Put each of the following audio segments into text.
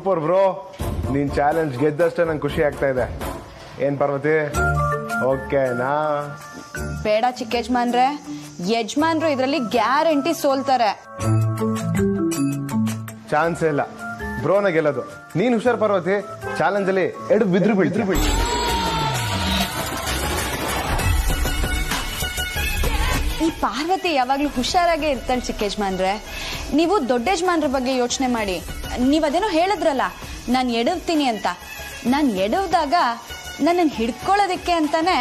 Super bro, ನೀನ್ challenge ಗೆದ್ದಷ್ಟೇ ನಂಗೆ ಖುಷಿ ಆಗ್ತಾ ಇದೆ. ಏನ್ ಪಾರ್ವತಿ, ಓಕೆನಾ? ಬೇಡ ಚಿಕ್ಕ ಯಜಮಾನ್ರೆ, ಯಜಮಾನ್ರು ಇದ್ರಲ್ಲಿ ಗ್ಯಾರಂಟಿ ಸೋಲ್ತಾರೆ. ಚಾನ್ಸ್ ಇಲ್ಲ, ಬ್ರೋನ ಗೆಲ್ಲೋದು. ನೀನ್ ಹುಷಾರ್ ಪಾರ್ವತಿ, ಚಾಲೆಂಜ್ ಅಲ್ಲಿ ಎಡು ಬಿದ್ರು ಬೀಳ್ತೀರಿ. ಈ ಪಾರ್ವತಿ ಯಾವಾಗ್ಲೂ ಹುಷಾರಾಗೆ ಇರ್ತಾಳೆ ಚಿಕ್ಕ ಯಜಮಾನ್ರೆ. ನೀವು ದೊಡ್ಡ ಯಜಮಾನ್ರ ಬಗ್ಗೆ ಯೋಚನೆ ಮಾಡಿ. ನೀವ್ ಅದೇನೋ ಹೇಳಿದ್ರಲ್ಲ, ನಾನ್ ಎಡವ್ತೀನಿ ಅಂತ. ನಾನ್ ಎಡವ್ದಾಗ ನನ್ನ ಹಿಡ್ಕೊಳ್ಳೋದಕ್ಕೆ ಅಂತಾನೆ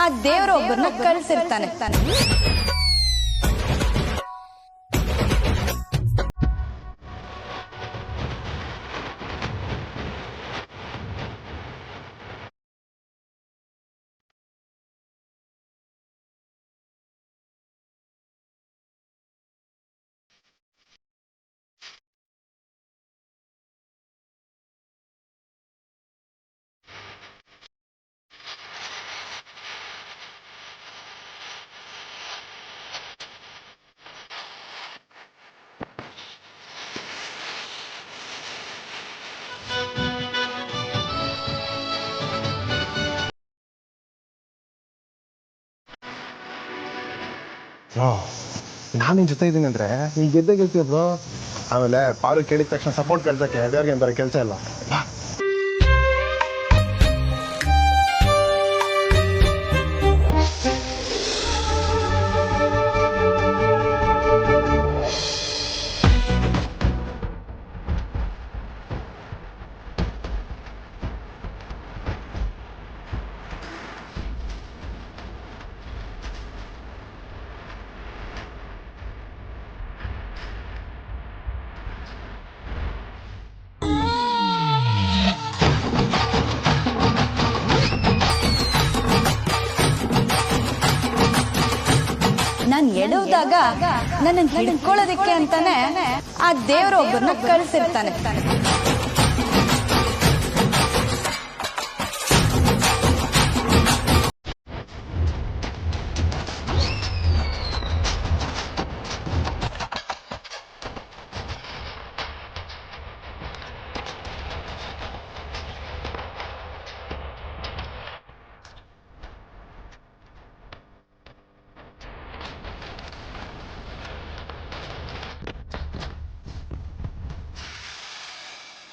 ಆ ದೇವ್ರ ಒಬ್ಬರನ್ನ ಕಳ್ಸಿರ್ತಾನೆ. ನಾನು ನಿನ್ ಜೊತೆ ಇದ್ದೀನಿ ಅಂದ್ರೆ ನೀನ್ ಗೆದ್ದೇ ಗೆಲ್ತೀಯ ಬ್ರೋ. ಆಮೇಲೆ ಪಾರು ಕೇಳಿದ ತಕ್ಷಣ ಸಪೋರ್ಟ್ ಕಳ್ಸಕ್ಕೆ ದೇವ್ರಿಗೆ ಬರೋ ಕೆಲಸ ಇಲ್ಲ. ನಾನ್ ಎಡವ್ದಾಗ ನನ್ನ ಹಿಡ್ಕೊಳ್ಳೋದಕ್ಕೆ ಅಂತಾನೆ ಆ ದೇವ್ರ ಒಬ್ಬರನ್ನ ಕಳ್ಸಿರ್ತಾನೆ.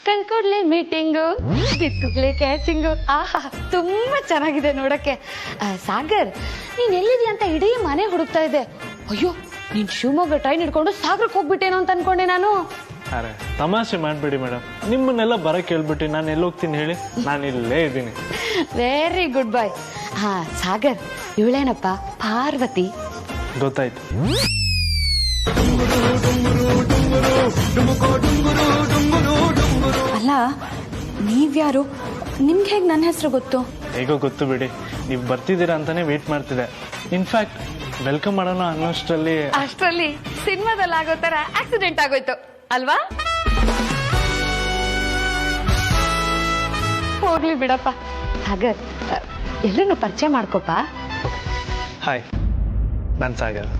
ಕಣ್ಕೊಡ್ಲೆ ಮೀಟಿಂಗು, ಬಿತ್ತುಗ್ಲೆ ಕ್ಯಾಚಿಂಗು, ಆಹಾ ತುಂಬಾ ಚೆನ್ನಾಗಿದೆ ನೋಡಕ್ಕೆ. ಸಾಗರ್, ನೀನ್ ಎಲ್ಲಿದ್ಯಾ ಅಂತ ಇಡೀ ಮನೆ ಹುಡುಕ್ತಾ ಇದ್ದೆ. ಅಯ್ಯೋ, ನೀನ್ ಶಿವಮೊಗ್ಗ ಟ್ರೈನ್ ಹಿಡ್ಕೊಂಡು ಸಾಗರಕ್ಕೆ ಹೋಗ್ಬಿಟ್ಟೇನೋ ಅಂತ ಅನ್ಕೊಂಡೆ ನಾನು. ಅರೆ ತಮಾಷೆ ಮಾಡ್ಬೇಡಿ ಮೇಡಮ್, ನಿಮ್ಮನ್ನೆಲ್ಲ ಬರಕ್ ಹೇಳ್ಬಿಟ್ಟು ನಾನು ಎಲ್ಲಿ ಹೋಗ್ತೀನಿ ಹೇಳಿ, ನಾನು ಇಲ್ಲೇ ಇದ್ದೀನಿ. ವೆರಿ ಗುಡ್ ಬಾಯ್. ಹಾ ಸಾಗರ್, ಇವಳೇನಪ್ಪ ಪಾರ್ವತಿ. ಗೊತ್ತಾಯ್ತು. ಅಲ್ಲ, ನೀವ್ಯಾರು? ನಿಮ್ಗೆ ಹೇಗೆ ನನ್ನ ಹೆಸರು ಗೊತ್ತು? ಹೇಗೋ ಗೊತ್ತು ಬಿಡಿ, ನೀವು ಬರ್ತಿದ್ದೀರಾ ಅಂತಾನೆ ವೇಟ್ ಮಾಡ್ತಿದ್ದೆ. ಇನ್ಫ್ಯಾಕ್ಟ್ ವೆಲ್ಕಮ್ ಮಾಡೋಣ ಅಷ್ಟರಲ್ಲಿ ಸಿನಿಮಾದಲ್ಲಿ ಆಗೋ ತರ ಆಕ್ಸಿಡೆಂಟ್ ಆಗೋಯ್ತು ಅಲ್ವಾ? ಹೋಗ್ಲಿ ಬಿಡಪ್ಪ. ಸಾಗರ್, ಎಲ್ಲರನ್ನು ಪರಿಚಯ ಮಾಡ್ಕೋಪ. ಹಾಯ್, ನಾನು ಸಾಗರ್.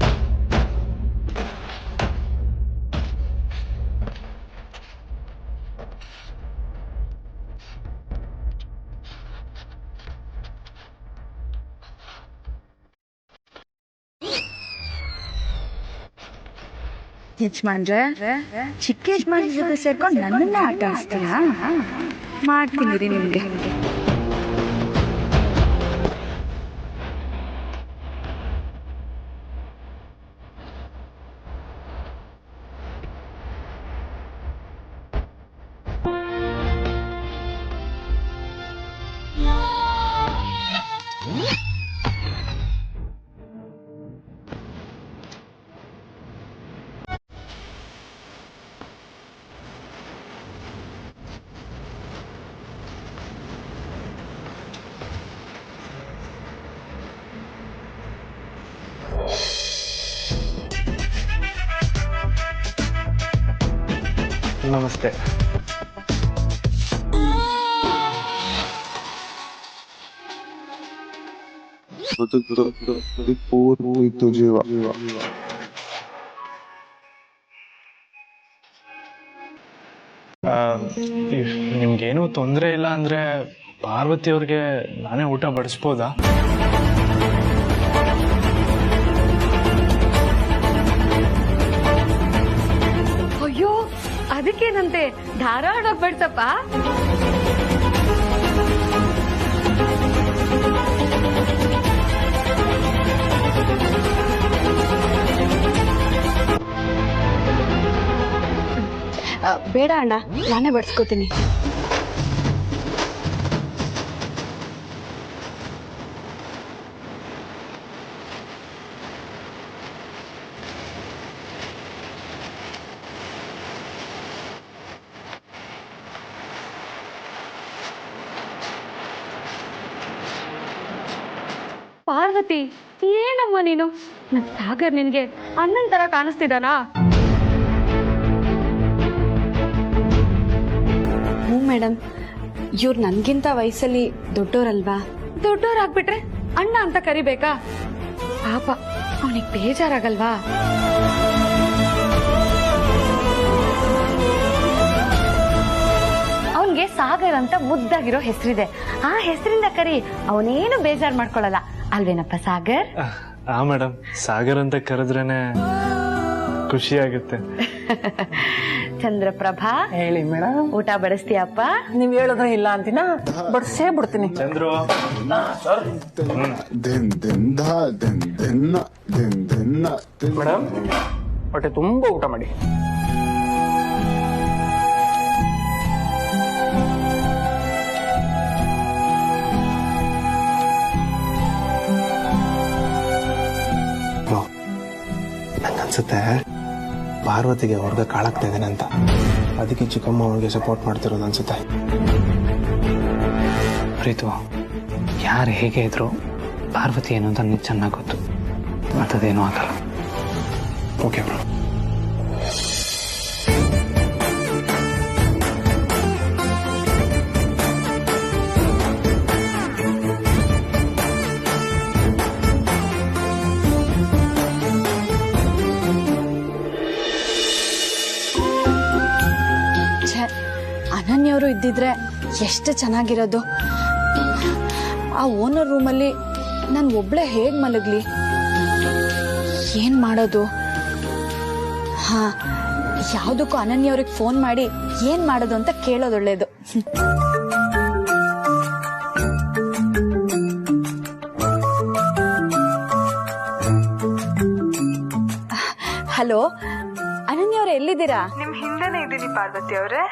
ಯಜಮಾನ್ರೆ, ಚಿಕ್ಕ ಯಜಮಾನ್ ಜೊತೆ ಸೇರ್ಕೊಂಡು ನನ್ನನ್ನೇ ಆಟ ಆಡ್ತೀರಾ? ಮಾಡ್ತೀನಿ ನಿಮ್ಗೆ. ನಮಸ್ತೆ. ಹೋಯ್ತು ಜೀವ. ನಿಮ್ಗೇನು ತೊಂದರೆ ಇಲ್ಲ ಅಂದ್ರೆ ಪಾರ್ವತಿ ಅವ್ರಿಗೆ ನಾನೇ ಊಟ ಬಡಿಸ್ಬೋದಾ? ಅಯ್ಯೋ ಅದಕ್ಕೇನಂತೆ, ಧಾರಾಳವಾಗಿ ಬಡ್ಸಪ್ಪ. ಬೇಡ ಅಣ್ಣ, ನಾನೇ ಬಡ್ಸ್ಕೋತೀನಿ. ಪಾರ್ವತಿ, ಏನಮ್ಮ ನೀನು? ನನ್ ಸಾಗರ್ ನಿನ್ಗೆ ಅಣ್ಣನ್ ತರ ಕಾಣಿಸ್ತಿದ್ದಾನಾ? ಹ್ಞೂ ಮೇಡಮ್, ಇವ್ರು ನನ್ಗಿಂತ ವಯಸ್ಸಲ್ಲಿ ದೊಡ್ಡೋರಲ್ವಾ? ದೊಡ್ಡೋರಾಗ್ಬಿಟ್ರೆ ಅಣ್ಣ ಅಂತ ಕರಿಬೇಕಾ? ಪಾಪ ಅವನಿಗೆ ಬೇಜಾರಾಗಲ್ವಾ? ಅವನ್ಗೆ ಸಾಗರ್ ಅಂತ ಮುದ್ದಾಗಿರೋ ಹೆಸರಿದೆ. ಆ ಹೆಸರಿಂದ ಕರಿ, ಅವನೇನು ಬೇಜಾರ್ ಮಾಡ್ಕೊಳಲ್ಲ ಅಲ್ವೇನಪ್ಪ ಸಾಗರ್? ಮೇಡಮ್, ಸಾಗರ್ ಅಂತ ಕರೆದ್ರೇನೆ ಖುಷಿ ಆಗುತ್ತೆ. ಚಂದ್ರಪ್ರಭಾ, ಹೇಳಿ ಮೇಡಮ್. ಊಟ ಬಡಿಸ್ತೀಯಪ್ಪ? ನೀವ್ ಹೇಳಿದ್ರೆ ಇಲ್ಲ ಅಂತಿನ, ಬಡ್ಸೇ ಬಿಡ್ತೀನಿ. ಚಂದ್ರು, ಮೇಡಮ್ ಹೊಟ್ಟೆ ತುಂಬಾ ಊಟ ಮಾಡಿ. ನಂಗನ್ಸುತ್ತೆ ಪಾರ್ವತಿಗೆ ಅವ್ರಿಗೆ ಕಾಳಾಗ್ತಾ ಇದ್ದೇನೆ ಅಂತ, ಅದಕ್ಕೆ ಚಿಕ್ಕಮ್ಮ ಅವ್ರಿಗೆ ಸಪೋರ್ಟ್ ಮಾಡ್ತಿರೋದು ಅನ್ಸುತ್ತೆ. ಪ್ರೀತು, ಯಾರು ಹೇಗೆ ಇದ್ರು ಪಾರ್ವತಿ ಏನು ಅಂತ ನಿಂಗೆ ಚೆನ್ನಾಗಿ ಗೊತ್ತು. ಅಂಥದ್ದೇನೂ ಆಗಲ್ಲ. Okay bro. ಅನನ್ಯವರು ಇದ್ದಿದ್ರೆ ಎಷ್ಟು ಚೆನ್ನಾಗಿರೋದು. ಆ ಓನರ್ ರೂಮಲ್ಲಿ ನಾನು ಒಬ್ಳೆ ಹೇಗ್ ಮಲಗ್ಲಿ? ಏನ್ ಮಾಡೋದು? ಹಾ, ಯಾವ್ದಕ್ಕೂ ಅನನ್ಯವ್ರಿಗೆ ಫೋನ್ ಮಾಡಿ ಏನ್ ಮಾಡೋದು ಅಂತ ಕೇಳೋದು ಒಳ್ಳೇದು. ಹಲೋ ಅನನ್ಯವ್ರೆ, ಎಲ್ಲಿದ್ದೀರಾ? ನಿಮ್ ಹಿಂದೆನೆ ಇದ್ದೀನಿ ಪಾರ್ವತಿ ಅವ್ರೆ.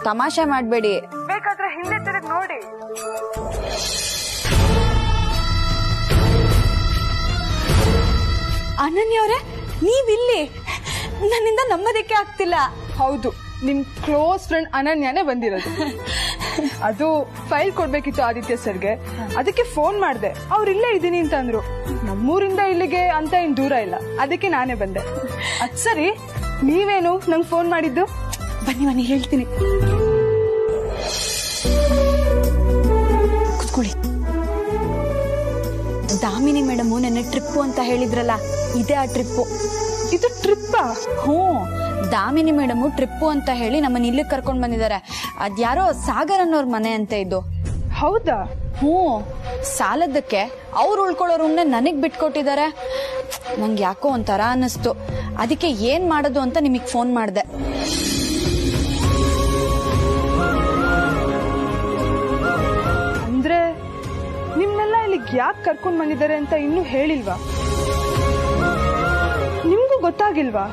ತಮಾಷೆ ಮಾಡ್ಬೇಡಿ. ಬೇಕಾದ್ರೆ ಹಿಂದೆ ತಿರುಗಿ ನೋಡಿ. ಅನನ್ಯವ್ರೆ, ನೀವಿಲ್ಲಿ? ನನ್ನಿಂದ ನಂಬೋದಕ್ಕೆ ಆಗ್ತಿಲ್ಲ. ಹೌದು, ನಿಮ್ ಕ್ಲೋಸ್ ಫ್ರೆಂಡ್ ಅನನ್ಯಾನೇ ಬಂದಿರೋದು. ಅದು ಫೈಲ್ ಕೊಡ್ಬೇಕಿತ್ತು ಆದಿತ್ಯ ಸರ್ಗೆ, ಅದಕ್ಕೆ ಫೋನ್ ಮಾಡ್ದೆ. ಅವ್ರು ಇಲ್ಲೇ ಇದ್ದೀನಿ ಅಂತ ಅಂದ್ರು. ನಮ್ಮೂರಿಂದ ಇಲ್ಲಿಗೆ ಅಂತ ಏನ್ ದೂರ ಇಲ್ಲ, ಅದಕ್ಕೆ ನಾನೇ ಬಂದೆ. ಅದ್ ಸರಿ, ನೀವೇನು ನಂಗೆ ಫೋನ್ ಮಾಡಿದ್ದು? ಬನ್ನಿ ಬನ್ನಿ, ಹೇಳ್ತೀನಿ. ಕುತ್ಕೊಳ್ಳಿ. ದಾಮಿನಿ ಮೇಡಮ್ ನೆನ್ನೆ ಟ್ರಿಪ್ಪು ಅಂತ ಹೇಳಿದ್ರಲ್ಲ, ಇದೇ ಆ ಟ್ರಿಪ್ಪು. ಇದು ಟ್ರಿಪ್ಪಾ? ಹ್ಞೂ, ದಾಮಿನಿ ಮೇಡಮು ಟ್ರಿಪ್ಪು ಅಂತ ಹೇಳಿ ನಮ್ಮನ್ನ ಇಲ್ಲಿಗೆ ಕರ್ಕೊಂಡ್ ಬಂದಿದ್ದಾರೆ. ಅದ್ಯಾರೋ ಸಾಗರ್ ಅನ್ನೋರ್ ಮನೆ ಅಂತ ಇದು. ಹೌದಾ? ಹ್ಞೂ, ಸಾಲದಕ್ಕೆ ಅವ್ರು ಉಳ್ಕೊಳ್ಳೋ ರೂಮ್ನ ನನಗ್ ಬಿಟ್ಕೊಟ್ಟಿದ್ದಾರೆ. ನಂಗೆ ಯಾಕೋ ಒಂಥರ ಅನ್ನಿಸ್ತು, ಅದಕ್ಕೆ ಏನ್ ಮಾಡೋದು ಅಂತ ನಿಮಗ್ ಫೋನ್ ಮಾಡಿದೆ. ಅಂದ್ರೆ ನಿಮ್ನೆಲ್ಲ ಇಲ್ಲಿಗೆ ಯಾಕೆ ಕರ್ಕೊಂಡ್ ಬಂದಿದ್ದಾರೆ ಅಂತ ಇನ್ನೂ ಹೇಳಿಲ್ವಾ? ನಿಮ್ಗೂ ಗೊತ್ತಾಗಿಲ್ವಾ?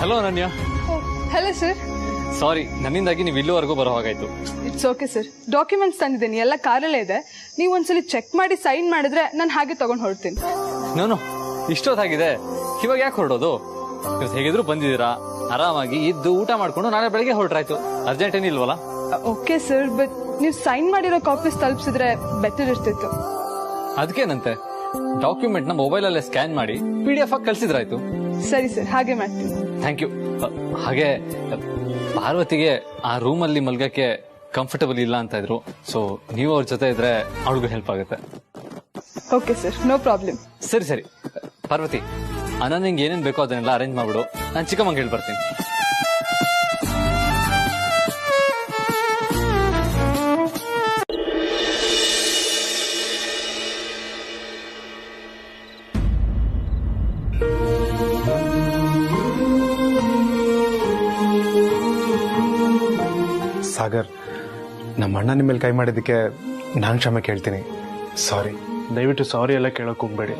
Hello Ananya. Hello sir. Sorry, ನನ್ನಿಂದಾಗಿ ನೀವು ಇಲ್ಲಿವರೆಗೂ ಬರೋ ಹಾಗಾಯ್ತು. It's okay sir. ಡಾಕ್ಯುಮೆಂಟ್ಸ್ ತಂದಿದ್ದೀನಿ, ಎಲ್ಲ ಕಾರಲ್ಲೇ ಇದೆ. ನೀವು ಒಂದ್ಸಲಿ ಚೆಕ್ ಮಾಡಿ ಸೈನ್ ಮಾಡಿದ್ರೆ ನಾನು ಹಾಗೆ ತಗೊಂಡ್ ಹೊರಡ್ತೀನಿ. ನಾನು ಇಷ್ಟೊತ್ತಾಗಿದೆ, ಇವಾಗ ಯಾಕೆ ಹೊರಡೋದು? ಇವತ್ತು ಹೇಗಿದ್ರು ಬಂದಿದ್ದೀರಾ, ಆರಾಮಾಗಿ ಇದ್ದು ಊಟ ಮಾಡ್ಕೊಂಡು ನಾಳೆ ಬೆಳಗ್ಗೆ ಹೊರಟ್ರಾಯ್ತು. ಅರ್ಜೆಂಟ್ ಏನಿಲ್ವಲ್ಲ? ಓಕೆ ಸರ್, ಬಟ್ ನೀವು ಸೈನ್ ಮಾಡಿರೋ ಕಾಪೀಸ್ ತಲುಪಿಸಿದ್ರೆ ಬೆಟರ್ ಇರ್ತಿತ್ತು. ಅದಕ್ಕೇನಂತೆ, ಡಾಕ್ಯುಮೆಂಟ್ ನ ಮೊಬೈಲ್ ಅಲ್ಲೇ ಸ್ಕ್ಯಾನ್ ಮಾಡಿ PDF ಆಗಿ ಕಳ್ಸಿದ್ರಾಯ್ತು. ಸರಿ ಸರ್, ಹಾಗೆ ಮಾಡ್ತೀನಿ. Thank you. ಹಾಗೆ ಪಾರ್ವತಿಗೆ ಆ ರೂಮ್ ಅಲ್ಲಿ ಮಲ್ಗಕ್ಕೆ ಕಂಫರ್ಟಬಲ್ ಇಲ್ಲ ಅಂತ ಇದ್ರು, ಸೊ ನೀವು ಅವ್ರ ಜೊತೆ ಇದ್ರೆ ಅವಳಿಗೂ ಹೆಲ್ಪ್ ಆಗುತ್ತೆ. Okay sir, no problem. ಸರಿ ಸರಿ ಪಾರ್ವತಿ, ಅನ್ನ ನಿಂಗೆ ಏನೇನು ಬೇಕೋ ಅದನ್ನೆಲ್ಲ ಅರೇಂಜ್ ಮಾಡ್ಬಿಡು, ನಾನು ಚಿಕ್ಕಮ್ಮಂಗೆ ಹೇಳಿ ಬರ್ತೀನಿ. ಸಾಗರ್, ನಮ್ಮ ಅಣ್ಣ ನಿಮ್ಮ ಮೇಲೆ ಕೈ ಮಾಡಿದ್ದಕ್ಕೆ ನಾನು ಕ್ಷಮೆ ಕೇಳ್ತೀನಿ. ಸಾರಿ. ದಯವಿಟ್ಟು ಸಾರಿ ಎಲ್ಲ ಕೇಳೋಕೆ ಹೋಗ್ಬೇಡಿ.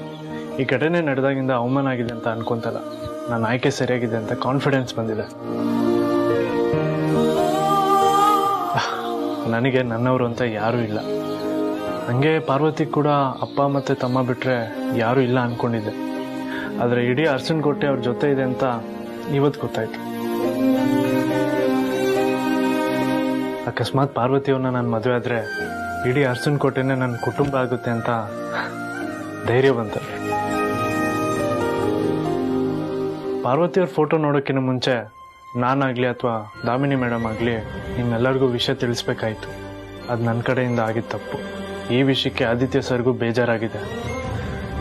ಈ ಘಟನೆ ನಡೆದಾಗಿಂದ ಅವಮಾನ ಆಗಿದೆ ಅಂತ ಅನ್ಕೊಂತಲ್ಲ, ನನ್ನ ಆಯ್ಕೆ ಸರಿಯಾಗಿದೆ ಅಂತ ಕಾನ್ಫಿಡೆನ್ಸ್ ಬಂದಿದೆ. ನನಗೆ ನನ್ನವರು ಅಂತ ಯಾರೂ ಇಲ್ಲ. ಹಂಗೆ ಪಾರ್ವತಿ ಕೂಡ ಅಪ್ಪ ಮತ್ತು ತಮ್ಮ ಬಿಟ್ಟರೆ ಯಾರೂ ಇಲ್ಲ ಅಂದ್ಕೊಂಡಿದ್ದೆ. ಆದರೆ ಇಡೀ ಅರಸನಕೋಟೆ ಅವ್ರ ಜೊತೆ ಇದೆ ಅಂತ ಇವತ್ತು ಗೊತ್ತಾಯ್ತು. ಅಕಸ್ಮಾತ್ ಪಾರ್ವತಿಯವ್ರನ್ನ ನಾನು ಮದುವೆ ಆದರೆ ಇಡೀ ಅರಸನಕೋಟೆನೇ ನನ್ನ ಕುಟುಂಬ ಆಗುತ್ತೆ ಅಂತ ಧೈರ್ಯ ಬಂತು. ಪಾರ್ವತಿಯವ್ರ ಫೋಟೋ ನೋಡೋಕ್ಕಿಂತ ಮುಂಚೆ ನಾನಾಗಲಿ ಅಥವಾ ದಾಮಿನಿ ಮೇಡಮ್ ಆಗಲಿ ನಿಮ್ಮೆಲ್ಲರಿಗೂ ವಿಷಯ ತಿಳಿಸ್ಬೇಕಾಯ್ತು. ಅದು ನನ್ನ ಕಡೆಯಿಂದ ಆಗಿದ್ದ ತಪ್ಪು. ಈ ವಿಷಯಕ್ಕೆ ಆದಿತ್ಯ ಸರ್ಗೂ ಬೇಜಾರಾಗಿದೆ.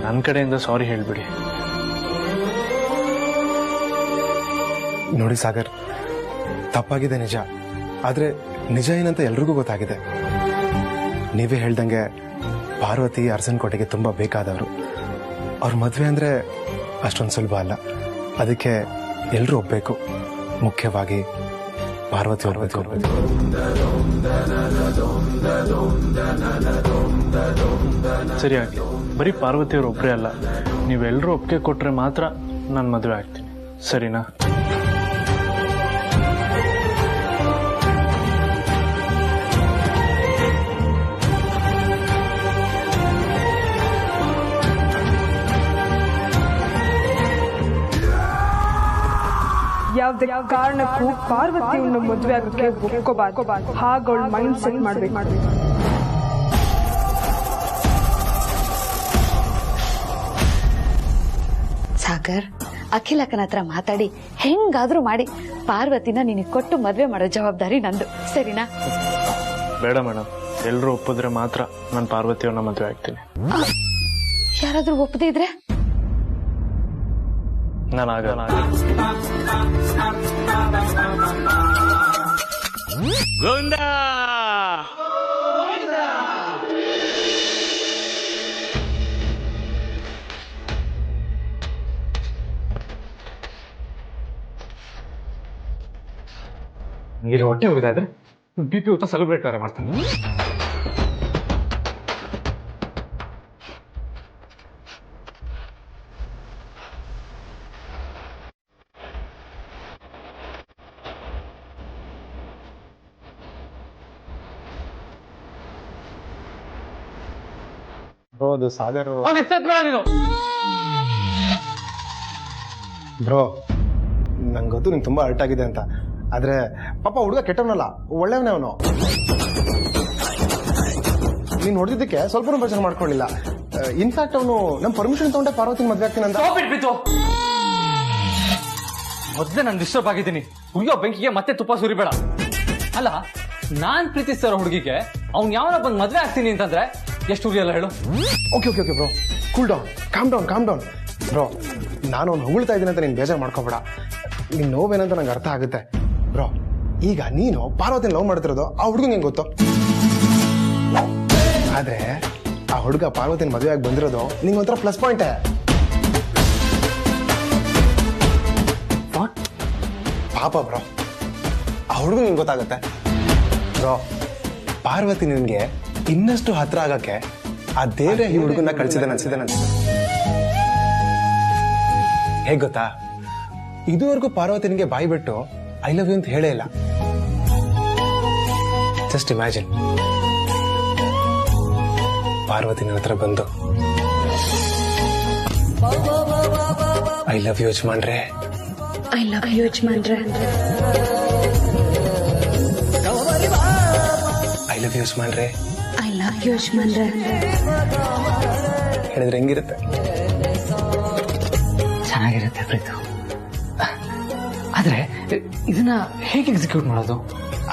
ನನ್ನ ಕಡೆಯಿಂದ ಸಾರಿ ಹೇಳಿಬಿಡಿ. ನೋಡಿ ಸಾಗರ್, ತಪ್ಪಾಗಿದೆ ನಿಜ. ಆದರೆ ನಿಜ ಏನಂತ ಎಲ್ರಿಗೂ ಗೊತ್ತಾಗಿದೆ. ನೀವೇ ಹೇಳ್ದಂಗೆ ಪಾರ್ವತಿ ಅರಸನಕೋಟೆಗೆ ತುಂಬ ಬೇಕಾದವರು. ಅವ್ರ ಮದುವೆ ಅಂದರೆ ಅಷ್ಟೊಂದು ಸುಲಭ ಅಲ್ಲ. ಅದಕ್ಕೆ ಎಲ್ಲರೂ ಒಪ್ಪಬೇಕು, ಮುಖ್ಯವಾಗಿ ಪಾರ್ವತಿ ಅವ್ರ. ಸರಿಯಾಗಿ ಬರೀ ಪಾರ್ವತಿಯವ್ರು ಒಬ್ಬರೇ ಅಲ್ಲ, ನೀವೆಲ್ಲರೂ ಒಪ್ಪಿಗೆ ಕೊಟ್ಟರೆ ಮಾತ್ರ ನಾನು ಮದುವೆ ಆಗ್ತೀನಿ. ಸರಿನಾ? ಯಾವ್ದೇ ಕಾರಣಕ್ಕೂ ಪಾರ್ವತಿಯನ್ನು ಮದುವೆ ಆಗೋಕ್ಕೆ ಒಪ್ಕೋಬಾರ್ದು. ಹಾಗೆ ಅವಳು ಮೈಂಡ್ ಸೆಟ್ ಮಾಡ್ಬೇಕು. ಸಾಗರ್, ಅಖಿಲಕ್ಕನ ಹತ್ರ ಮಾತಾಡಿ ಹೆಂಗಾದ್ರೂ ಮಾಡಿ ಪಾರ್ವತಿನ ನಿನಗೆ ಕೊಟ್ಟು ಮದ್ವೆ ಮಾಡೋ ಜವಾಬ್ದಾರಿ ನಂದು. ಸರಿನಾ? ಬೇಡ ಮೇಡಮ್, ಎಲ್ಲರೂ ಒಪ್ಪಿದ್ರೆ ಮಾತ್ರ ನಾನು ಪಾರ್ವತಿಯವ್ರನ್ನ ಮದುವೆ ಆಗ್ತೀನಿ. ಯಾರಾದ್ರೂ ಒಪ್ಪದೇ ಇದ್ರೆ ನಾನು ಆಗಲ್ಲ. ಇಲ್ಲಿ ಹೊಟ್ಟೆ ಹೋಗ್ತಾ ಇದ್ರೆ BP ಊಟ ಸೆಲೆಬ್ರೇಟ್ ಮಾಡ್ತಾನೆ. ಅದು ಸಾಗರ್ ನೀನು ಬ್ರೋ, ನಂಗೆ ಗೊತ್ತು ನಿಂಗೆ ತುಂಬ ಹರ್ಟ್ ಆಗಿದೆ ಅಂತ. ಆದ್ರೆ ಪಾಪ ಹುಡುಗ ಕೆಟ್ಟವನಲ್ಲ, ಒಳ್ಳೆಯವನೇ ಅವನು. ನೀನು ಹೊಡೆದಿದ್ದಕ್ಕೆ ಸ್ವಲ್ಪ ಪ್ರಚಾರ ಮಾಡ್ಕೊಳ್ಳಿಲ್ಲ. ಇನ್ಫ್ಯಾಕ್ಟ್ ಅವನು ನಮ್ಮ ಪರ್ಮಿಷನ್ ತಗೊಂಡೆ ಪಾರ್ವತಿ ಮದ್ವೆ ಆಗ್ತೀನಿ ಅಂತ. ಮೊದಲೇ ನಾನು ಡಿಸ್ಟರ್ಬ್ ಆಗಿದ್ದೀನಿ. ಹುಯ್ಯೋ ಬೆಂಕಿಗೆ ಮತ್ತೆ ತುಪ್ಪ ಸುರಿಬೇಡ. ಅಲ್ಲ, ನಾನ್ ಪ್ರೀತಿಸ್ತಾರ ಹುಡುಗಿಗೆ ಅವ್ನು ಯಾವನ ಬಂದು ಮದ್ವೆ ಆಗ್ತೀನಿ ಅಂತಂದ್ರೆ ಎಷ್ಟು ಉರಿಯಲ್ಲ ಹೇಳು. Okay okay okay bro, cool down, calm down bro. ನಾನು ಅವ್ನು ಹೊಗಳ್ತಾ ಇದ್ದೀನಿ ಅಂತ ನೀನು ಬೇಜಾರು ಮಾಡ್ಕೋಬೇಡ. ನಿನ್ ನೋವೇನಂತ ನಂಗೆ ಅರ್ಥ ಆಗುತ್ತೆ ಬ್ರೋ. ಈಗ ನೀನು ಪಾರ್ವತಿನ ಲವ್ ಮಾಡ್ತಿರೋದು ಆ ಹುಡುಗ ನಿಂಗೆ ಗೊತ್ತು. ಆದ್ರೆ ಆ ಹುಡುಗ ಪಾರ್ವತಿನ ಮದುವೆ ಆಗಿ ಬಂದಿರೋದು ನಿಂಗೆ ಒಂಥರ ಪ್ಲಸ್ ಪಾಯಿಂಟೇ. ಪಾಪ ಬ್ರೋ, ಆ ಹುಡುಗ ನಿಂಗೆ ಗೊತ್ತಾಗತ್ತೆ ಬ್ರೋ. ಪಾರ್ವತಿ ನಿನ್ಗೆ ಇನ್ನಷ್ಟು ಹತ್ರ ಆಗಕ್ಕೆ ಆ ದೇವ್ರೆ ಈ ಹುಡುಗನ ಕಳ್ಸಿದಾನೆ. ಹೇಗ್ ಗೊತ್ತಾ, ಇದುವರೆಗೂ ಪಾರ್ವತಿ ನಿನ್ಗೆ ಬಾಯಿ ಬಿಟ್ಟು ಐ ಲವ್ ಯು ಅಂತ ಹೇಳೇ ಇಲ್ಲ. ಜಸ್ಟ್ ಇಮ್ಯಾಜಿನ್, ಪಾರ್ವತಿ ನನ್ನ ಹತ್ರ ಬಂದು ಐ ಲವ್ ಯು ಯಜಮಾನ್ರೆ, ಐ ಲವ್ ಯು ಯಜಮಾನ್ರೆ, ಐ ಲವ್ ಯು ಯಜಮಾನ್ರೆ, ಐ ಲವ್ ಯು ಯಜಮಾನ್ರೆ ಹೇಳಿದ್ರೆ ಹೆಂಗಿರುತ್ತೆ? ಚೆನ್ನಾಗಿರುತ್ತೆ ಪ್ರೀತು. ಆದ್ರೆ ಇದನ್ನ ಹೇಗೆ ಎಕ್ಸಿಕ್ಯೂಟ್ ಮಾಡೋದು?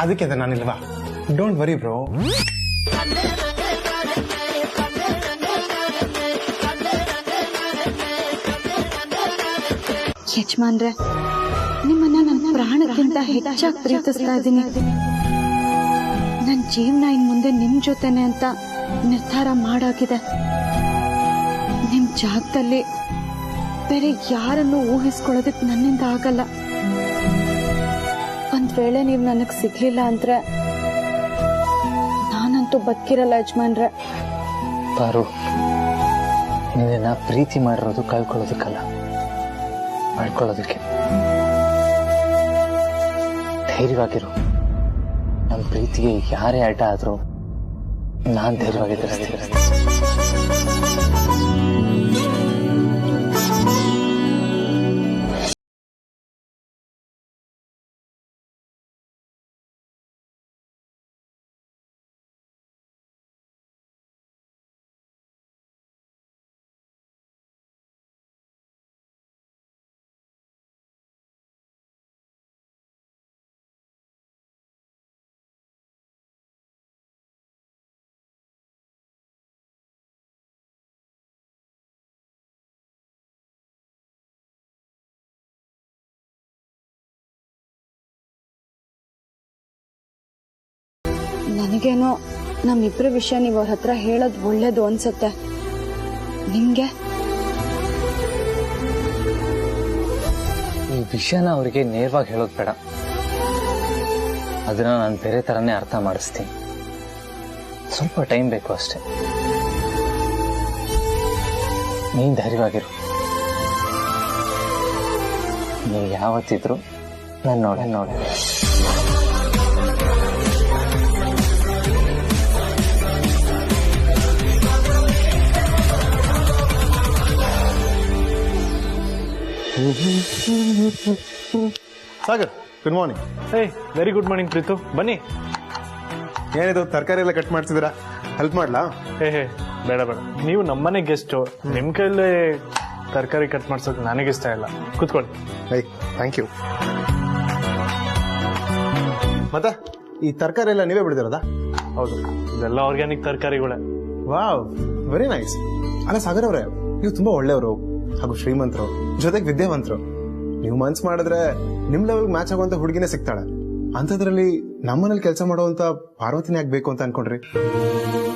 ಅದಕ್ಕೆ ಅದ ನಾನಿಲ್ವಾ. Don't worry bro. ಯಜಮಾನ್ರೆ, ನಿಮ್ಮನ್ನ ನನ್ನ ಪ್ರಾಣಕ್ಕಿಂತ ಹೆಚ್ಚಾಗಿ ಪ್ರೀತಿಸ್ತಾ ಇದ್ದೀನಿ. ನನ್ನ ಜೀವನ ಇನ್ ಮುಂದೆ ನಿಮ್ ಜೊತೆನೆ ಅಂತ ನಿರ್ಧಾರ ಮಾಡಾಗಿದೆ. ನಿಮ್ ಜಾಗದಲ್ಲಿ ಬೇರೆ ಯಾರನ್ನು ಊಹಿಸ್ಕೊಳ್ಳೋದಕ್ಕೆ ನನ್ನಿಂದ ಆಗಲ್ಲ. ಒಂದ್ ವೇಳೆ ನೀವು ನನಗ್ ಸಿಗ್ಲಿಲ್ಲ ಅಂದ್ರೆ ನಾನಂತೂ ಬದುಕಿರಲ್ಲ ಯಜಮಾನ್ರೆ. ಪಾರು, ನಿನ್ನ ಪ್ರೀತಿ ಮಾಡಿರೋದು ಕಳ್ಕೊಳ್ಳೋದಕ್ಕಲ್ಲ, ಮಾಡ್ಕೊಳ್ಳೋದಕ್ಕೆ. ಧೈರ್ಯವಾಗಿರು. ನಮ್ಮ ಪ್ರೀತಿಗೆ ಯಾರೇ ಅಡ್ಡ ಆದ್ರೂ ನಾನ್ ಧೈರ್ಯವಾಗಿದ್ದೆ. ನನಗೇನೋ ನಮ್ಮಿಬ್ರ ವಿಷಯ ನೀವು ಅವ್ರ ಹತ್ರ ಹೇಳೋದು ಒಳ್ಳೇದು ಅನ್ಸುತ್ತೆ. ನಿಮ್ಗೆ ಈ ವಿಷಯನ ಅವರಿಗೆ ನೇರವಾಗಿ ಹೇಳೋದು ಬೇಡ. ಅದನ್ನ ನಾನು ಬೇರೆ ತರನೇ ಅರ್ಥ ಮಾಡಿಸ್ತೀನಿ. ಸ್ವಲ್ಪ ಟೈಮ್ ಬೇಕು ಅಷ್ಟೇ. ನೀನ್ ಧೈರ್ಯವಾಗಿರು. ನೀವು ಯಾವತ್ತಿದ್ರು ನಾನು ನೋಡೆ. Sagar, good morning. ಏಯ್, ವೆರಿ ಗುಡ್ ಮಾರ್ನಿಂಗ್ ಪ್ರೀತು. ಬನ್ನಿ. ಏನಿದು ತರಕಾರಿ ಎಲ್ಲ ಕಟ್ ಮಾಡ್ತಿದ್ದೀರಾ? ಹೆಲ್ಪ್ ಮಾಡ್ಲಾ? ಹೇ ಬೇಡ ಬೇಡ, ನೀವು ನಮ್ಮನೆ ಗೆಸ್ಟು. ನಿಮ್ಮ ಕೈಲೇ ತರಕಾರಿ ಕಟ್ ಮಾಡ್ಸೋಕೆ ನನಗಿಷ್ಟ ಇಲ್ಲ. ಕೂತ್ಕೊಳ್ಳಿ. Thank you. ಮತ್ತೆ ಈ ತರಕಾರಿ ಎಲ್ಲ ನೀವೇ ಬಿಡ್ದಿರೋದಾ? ಹೌದು, ಇದೆಲ್ಲ ಆರ್ಗ್ಯಾನಿಕ್ ತರಕಾರಿಗಳೇ. Wow, very nice. ಅಲ್ಲ ಸಾಗರ್ ಅವರೇ, ನೀವು ತುಂಬಾ ಒಳ್ಳೆಯವರು ಹಾಗೂ ಶ್ರೀಮಂತರು, ಜೊತೆಗೆ ವಿದ್ಯಾವಂತರು. ನೀವು ಮನ್ಸ್ ಮಾಡಿದ್ರೆ ನಿಮ್ ಲೆವೆಲ್ ಮ್ಯಾಚ್ ಆಗುವಂತ ಹುಡುಗಿನೇ ಸಿಗ್ತಾಳೆ. ಅಂಥದ್ರಲ್ಲಿ ನಮ್ಮನೇಲಿ ಕೆಲಸ ಮಾಡುವಂತ ಪಾರ್ವತಿನೇ ಆಗ್ಬೇಕು ಅಂತ ಅನ್ಕೊಂಡ್ರಿ?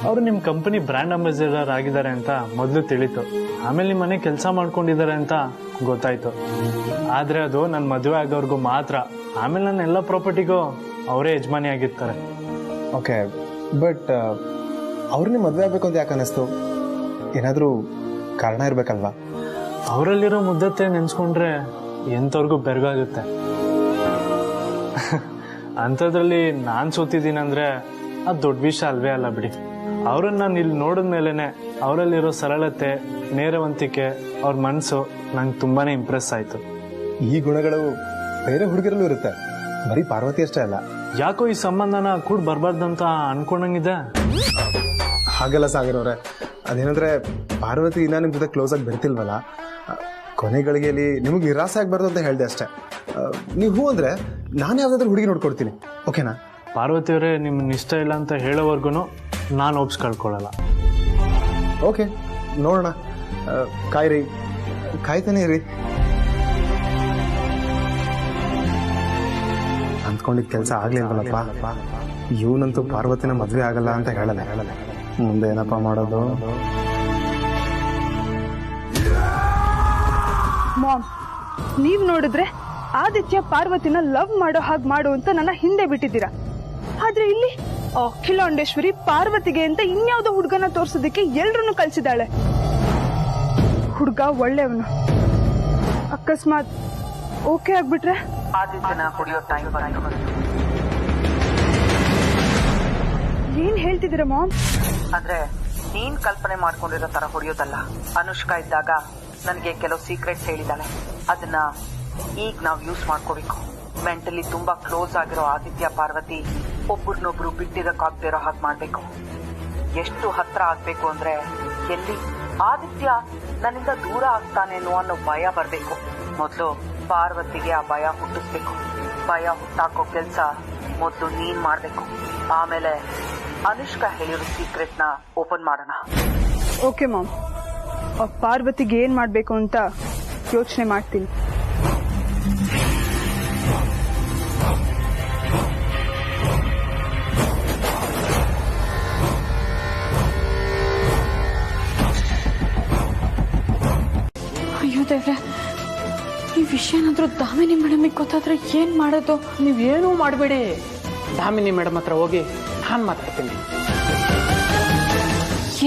ಅವರು ನಿಮ್ಮ ಕಂಪನಿ ಬ್ರ್ಯಾಂಡ್ ಅಂಬಾಸಿಡರ್ ಆಗಿದ್ದಾರೆ ಅಂತ ಮೊದಲು ತಿಳಿತು. ಆಮೇಲೆ ನಿಮ್ಮ ಮನೆ ಕೆಲಸ ಮಾಡ್ಕೊಂಡಿದ್ದಾರೆ ಅಂತ ಗೊತ್ತಾಯ್ತು. ಆದ್ರೆ ಅದು ನನ್ನ ಮದುವೆ ಆಗೋರ್ಗೂ ಮಾತ್ರ. ಆಮೇಲೆ ನನ್ನ ಎಲ್ಲ ಪ್ರಾಪರ್ಟಿಗೂ ಅವರೇ ಯಜಮಾನಿ ಆಗಿರ್ತಾರೆ. ಓಕೆ, ಬಟ್ ಅವ್ರನ್ನೇ ಮದುವೆ ಆಗ್ಬೇಕು ಅಂತ ಯಾಕೆ ಅನ್ನಿಸ್ತು? ಏನಾದ್ರೂ ಕಾರಣ ಇರ್ಬೇಕಲ್ವಾ? ಅವರಲ್ಲಿರೋ ಮುದ್ದತೆ ನೆನ್ಸ್ಕೊಂಡ್ರೆ ಎಂತವ್ರಿಗೂ ಬೆರಗಾಗುತ್ತೆ. ಅಂಥದ್ರಲ್ಲಿ ನಾನು ಸೋತಿದ್ದೀನಂದ್ರೆ ಅದು ದೊಡ್ಡ ವಿಷಯ ಅಲ್ವೇ ಅಲ್ಲ ಬಿಡಿ. ಅವ್ರನ್ನ ನಾನು ಇಲ್ಲಿ ನೋಡಿದ್ಮೇಲೆ ಅವರಲ್ಲಿರೋ ಸರಳತೆ, ನೇರವಂತಿಕೆ, ಅವ್ರ ಮನಸ್ಸು ನಂಗೆ ತುಂಬಾನೇ ಇಂಪ್ರೆಸ್ ಆಯ್ತು. ಈ ಗುಣಗಳು ಬೇರೆ ಹುಡುಗರಲ್ಲೂ ಇರುತ್ತೆ, ಬರೀ ಪಾರ್ವತಿ ಅಷ್ಟೇ ಅಲ್ಲ. ಯಾಕೋ ಈ ಸಂಬಂಧನ ಕೂಡ ಬರಬಾರ್ದಂತ ಅನ್ಕೊಂಡಂಗಿದೆ. ಹಾಗೆಲ್ಲ ಸಾಗರ್ ಅವ್ರೆ, ಅದೇನಂದ್ರೆ ಪಾರ್ವತಿ ಇನ್ನ ನಿಮ್ ಜೊತೆ ಕ್ಲೋಸ್ ಆಗಿ ಬರ್ತಿಲ್ವಲ್ಲ, ಕೊನೆ ಗಳಿಗೆಯಲ್ಲಿ ನಿಮಗೆ ನಿರಾಸೆ ಆಗ್ಬಾರ್ದು ಅಂತ ಹೇಳ್ದೆ ಅಷ್ಟೇ. ನೀವು ಹೂ ಅಂದ್ರೆ ನಾನು ಯಾವ್ದಾದ್ರು ಹುಡುಗಿ ನೋಡ್ಕೊಡ್ತೀನಿ, ಓಕೆನಾ? ಪಾರ್ವತಿಯವರೇ, ನಿಮ್ಮನ್ನ ಇಷ್ಟ ಇಲ್ಲ ಅಂತ ಹೇಳೋವರ್ಗು ನಾನು ಒಪ್ಸ್ಕೊಳ್ಕೊಳ್ಳಲ್ಲ. ಓಕೆ, ನೋಡೋಣ. ಕಾಯ್ತಾನೆ ಇರಿ. ಅಂದ್ಕೊಂಡಿದ್ ಕೆಲಸ ಆಗ್ಲಿಲ್ವಲ್ಲಪ್ಪ. ಇವನಂತೂ ಪಾರ್ವತಿನ ಮದ್ವೆ ಆಗಲ್ಲ ಅಂತ ಹೇಳಲ್ಲ. ಮುಂದೆ ಏನಪ್ಪ ಮಾಡೋದು? ಮಾಮ್, ನೀವ್ ನೋಡಿದ್ರೆ ಆದಿತ್ಯ ಪಾರ್ವತಿನ ಲವ್ ಮಾಡೋ ಹಾಗೆ ಮಾಡು ಅಂತ ನನ್ನ ಹಿಂದೆ ಬಿಟ್ಟಿದ್ದೀರಾ. ಆದ್ರೆ ಇಲ್ಲಿ ಅಖಿಲಾಂಡೇಶ್ವರಿ ಪಾರ್ವತಿಗೆ ಅಂತ ಇನ್ಯಾವುದೋ ಹುಡುಗನ ತೋರ್ಸೋದಕ್ಕೆ ಎಲ್ರನ್ನೂ ಕಳ್ಸಿದಾಳೆ. ಹುಡುಗ ಒಳ್ಳೆಯವನು. ಅಕಸ್ಮಾತ್ ಓಕೆ ಆಗ್ಬಿಟ್ರೆ? ಏನ್ ಹೇಳ್ತಿದ್ದೀರಾ ಮಾಮ್? ಅಂದ್ರೆ ನೀನ್ ಕಲ್ಪನೆ ಮಾಡ್ಕೊಂಡಿರೋ ತರ ಹೊಡೆಯೋದಲ್ಲ. ಅನುಷ್ಕಾ ಇದ್ದಾಗ ನನಗೆ ಕೆಲವು ಸೀಕ್ರೆಟ್ಸ್ ಹೇಳಿದಾಳೆ. ಅದನ್ನ ಈಗ ನಾವು ಯೂಸ್ ಮಾಡ್ಕೋಬೇಕು. ಮೆಂಟಲಿ ತುಂಬಾ ಕ್ಲೋಸ್ ಆಗಿರೋ ಆದಿತ್ಯ ಪಾರ್ವತಿ ಒಬ್ಬರನ್ನೊಬ್ರು ಬಿಟ್ಟಿರಕ್ಕಾಗ್ದಿರೋ ಹಾಗೆ ಮಾಡ್ಬೇಕು. ಎಷ್ಟು ಹತ್ರ ಆಗ್ಬೇಕು ಅಂದ್ರೆ ಎಲ್ಲಿ ಆದಿತ್ಯ ನನ್ನಿಂದ ದೂರ ಆಗ್ತಾನೇನೋ ಅನ್ನೋ ಭಯ ಬರ್ಬೇಕು. ಮೊದಲು ಪಾರ್ವತಿಗೆ ಆ ಭಯ ಹುಟ್ಟಿಸ್ಬೇಕು. ಭಯ ಹುಟ್ಟಾಕೋ ಕೆಲ್ಸ ಮೊದಲು ನೀನ್ ಮಾಡ್ಬೇಕು. ಆಮೇಲೆ ಅನುಷ್ಕಾ ಹೇಳಿರೋ ಸೀಕ್ರೆಟ್ ನ ಓಪನ್ ಮಾಡೋಣ. ಓಕೆ ಮಾಮ್, ಪಾರ್ವತಿಗೆ ಏನ್ ಮಾಡ್ಬೇಕು ಅಂತ ಯೋಚನೆ ಮಾಡ್ತೀನಿ. ದೇವ್ರೆ, ಈ ವಿಷಯ ಏನಾದ್ರೂ ದಾಮಿನಿ ಮೇಡಮಿಗೆ ಗೊತ್ತಾದ್ರೆ ಏನ್ ಮಾಡೋದು? ನೀವೇನೂ ಮಾಡಬೇಡಿ, ದಾಮಿನಿ ಮೇಡಮ್ ಹತ್ರ ಹೋಗಿ ನಾನು ಮಾತಾಡ್ತೀನಿ.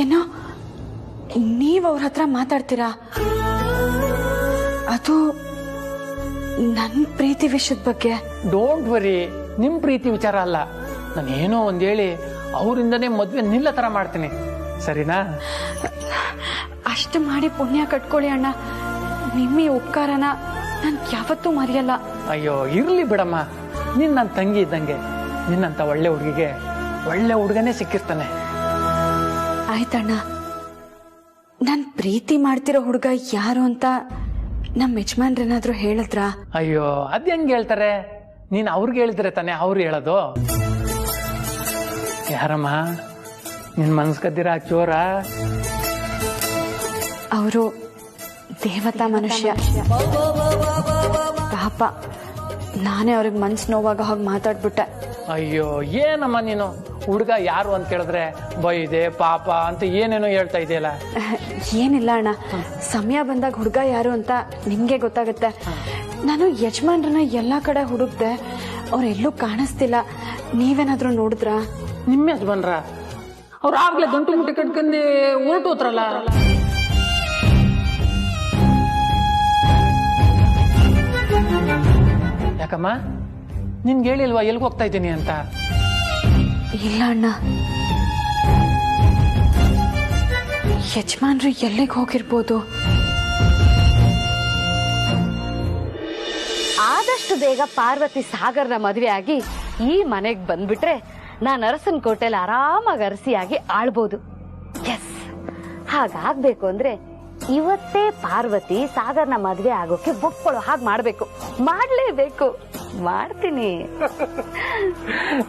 ಏನೋ ನೀವ್ ಅವ್ರ ಹತ್ರ ಮಾತಾಡ್ತೀರಾ? ಅದು ನನ್ ಪ್ರೀತಿ ವಿಷಯದ ಬಗ್ಗೆ. ಡೋಂಟ್ ವರಿ, ನಿಮ್ ಪ್ರೀತಿ ವಿಚಾರ ಅಲ್ಲ. ನಾನು ಏನೋ ಒಂದ್ ಹೇಳಿ ಅವರಿಂದನೇ ಮದ್ವೆ ನಿಲ್ಲ ತರ ಮಾಡ್ತೀನಿ, ಸರಿನಾ? ಅಷ್ಟು ಮಾಡಿ ಪುಣ್ಯ ಕಟ್ಕೊಳ್ಳಿ ಅಣ್ಣ. ನಿಮ್ಮ ಈ ಉಪಕಾರನ ನಾನು ಯಾವತ್ತೂ ಮರೆಯಲ್ಲ. ಅಯ್ಯೋ ಇರ್ಲಿ ಬಿಡಮ್ಮ, ನೀನ್ ನನ್ನ ತಂಗಿ ಇದ್ದಂಗೆ. ನಿನ್ನಂತ ಒಳ್ಳೆ ಹುಡುಗಿಗೆ ಒಳ್ಳೆ ಹುಡುಗನೇ ಸಿಕ್ಕಿರ್ತಾನೆ. ಆಯ್ತಣ್ಣ, ನನ್ ಪ್ರೀತಿ ಮಾಡ್ತಿರೋ ಹುಡುಗ ಯಾರು ಅಂತ ನಮ್ಮ ಯಜಮಾನ್ರೇನಾದ್ರೂ ಹೇಳಿದ್ರಾ? ಅಯ್ಯೋ ಅದ್ ಹೆಂಗ್ ಹೇಳ್ತಾರೆ? ನೀನ್ ಅವ್ರಿಗೆ ಹೇಳಿದ್ರೆ ತಾನೆ ಅವ್ರು ಹೇಳೋದು. ಯಾರಮ್ಮ ನಿನ್ ಮನ್ಸ್ ಕದ್ದಿರ ಚೋರ? ಅವರು ದೇವತಾ ಮನುಷ್ಯ. ಪಾಪ ನಾನೇ ಅವ್ರಿಗೆ ಮನ್ಸು ನೋವಾಗ ಹೋಗಿ ಮಾತಾಡ್ಬಿಟ್ಟೆ. ಅಯ್ಯೋ ಏನಮ್ಮ ನೀನು, ಹುಡುಗ ಯಾರು ಅಂತ ಕೇಳಿದ್ರೆ ಬೈದೆ ಪಾಪ ಅಂತ ಏನೇನೋ ಹೇಳ್ತಾ ಇದೆಯಲ್ಲ. ಏನಿಲ್ಲ ಅಣ್ಣ, ಸಮಯ ಬಂದಾಗ ಹುಡುಗ ಯಾರು ಅಂತ ನಿಮ್ಗೆ ಗೊತ್ತಾಗುತ್ತೆ. ನಾನು ಯಜಮಾನ್ರನ್ನ ಎಲ್ಲಾ ಕಡೆ ಹುಡುಕ್ದೆ, ಅವ್ರೆಲ್ಲೂ ಕಾಣಿಸ್ತಿಲ್ಲ. ನೀವೇನಾದ್ರೂ ನೋಡಿದ್ರಾ? ನಿಮ್ಮ ಯಜಮಾನ್ರ ಅವ್ರು ಆಗ್ಲೇ ಗಂಟು ಮುಟ್ಟಿ ಕಟ್ಕೊಂಡು ಹೊರಟೋತ್ರಲ್ಲ. ಯಾಕಮ್ಮ ನಿನ್ಗೆ ಹೇಳಿಲ್ವಾ ಎಲ್ಗೆ ಹೋಗ್ತಾ ಇದ್ದೀನಿ ಅಂತ? ಇಲ್ಲ ಅಣ್ಣ, ಯಜಮಾನ್ರು ಎಲ್ಲಿಗೆ ಹೋಗಿರ್ಬೋದು? ಆದಷ್ಟು ಬೇಗ ಪಾರ್ವತಿ ಸಾಗರ್ನ ಮದುವೆ ಆಗಿ ಈ ಮನೆಗ್ ಬಂದ್ಬಿಟ್ರೆ ನಾನು ಅರಸನ್ ಕೋಟೆಲ್ ಆರಾಮಾಗಿ ಅರಸಿಯಾಗಿ ಆಳ್ಬೋದು. ಎಸ್, ಹಾಗಾಗ್ಬೇಕು ಅಂದ್ರೆ ಇವತ್ತೇ ಪಾರ್ವತಿ ಸಾಗರ್ನ ಮದ್ವೆ ಆಗೋಕೆ ಒಪ್ಕೊಳ್ಳೋ ಹಾಗೆ ಮಾಡ್ಬೇಕು. ಮಾಡ್ಲೇಬೇಕು, ಮಾಡ್ತೀನಿ.